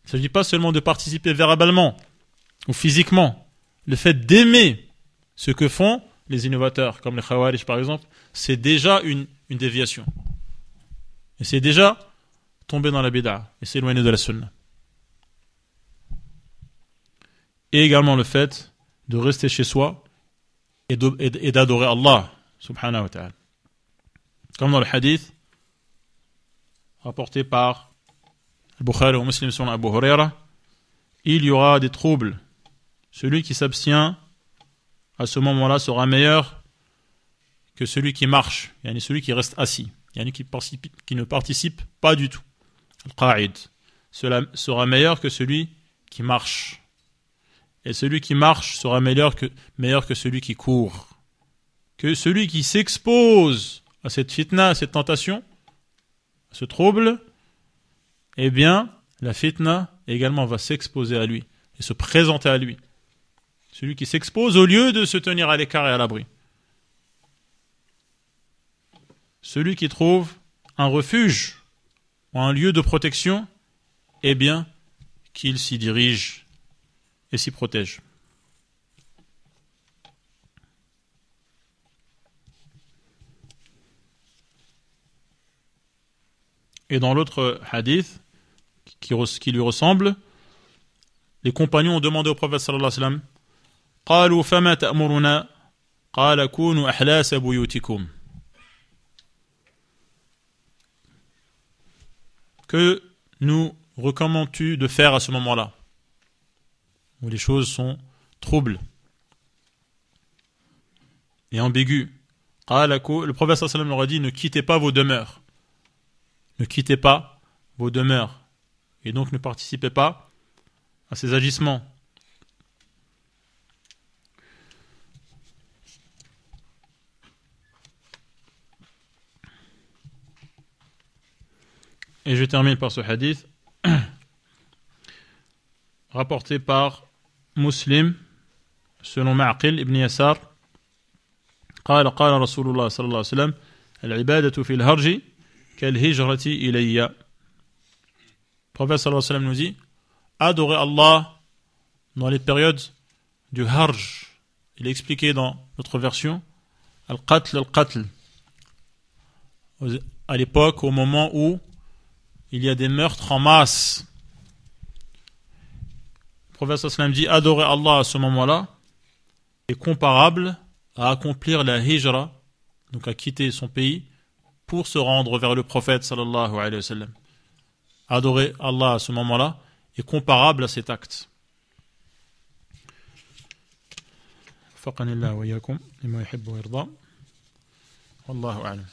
Il ne s'agit pas seulement de participer verbalement ou physiquement. Le fait d'aimer ce que font les innovateurs, comme les Khawarij par exemple, c'est déjà une déviation. Et c'est déjà tomber dans la bid'a et s'éloigner de la sunna. Et également le fait de rester chez soi et d'adorer Allah subhanahu wa ta'ala. Comme dans le hadith rapporté par Al-Bukhari ou Muslim sur Abu Huraira, il y aura des troubles. Celui qui s'abstient à ce moment-là sera meilleur que celui qui marche, yani celui qui reste assis, yani qui ne participe pas du tout. Al-Qa'id. Cela sera meilleur que celui qui marche. Et celui qui marche sera meilleur que celui qui court. Que celui qui s'expose à cette fitna, à cette tentation, à ce trouble, eh bien, la fitna également va s'exposer à lui et se présenter à lui. Celui qui s'expose au lieu de se tenir à l'écart et à l'abri. Celui qui trouve un refuge ou un lieu de protection, eh bien, qu'il s'y dirige et s'y protège. Et dans l'autre hadith qui lui ressemble, les compagnons ont demandé au prophète sallallahu alayhi wa sallam, قالوا فما تأمرنا قال كونوا أحلاس بيوتكم. Que nous recommandes-tu de faire à ce moment-là où les choses sont troubles et ambiguës? Le prophète sallallahu alayhi wa sallam leur a dit, ne quittez pas vos demeures. Ne quittez pas vos demeures. Et donc ne participez pas à ces agissements. Et je termine par ce hadith rapporté par Muslim selon Ma'qil ibn Yasar. قال رسول الله صلى الله عليه وسلم العبادة في الهرج كالهجرة إلي. Le prophète sallallahu alayhi wa sallam nous dit, adorer Allah dans les périodes du harj. Il est expliqué dans notre version al-qatl, à l'époque, au moment où il y a des meurtres en masse. Le prophète sallallahu alayhi wa sallam dit, adorer Allah à ce moment-là est comparable à accomplir la hijra, donc à quitter son pays pour se rendre vers le prophète sallallahu alayhi wa sallam. Adorer Allah à ce moment-là est comparable à cet acte. وفقني الله وإياكم لما يحب ويرضى والله أعلم.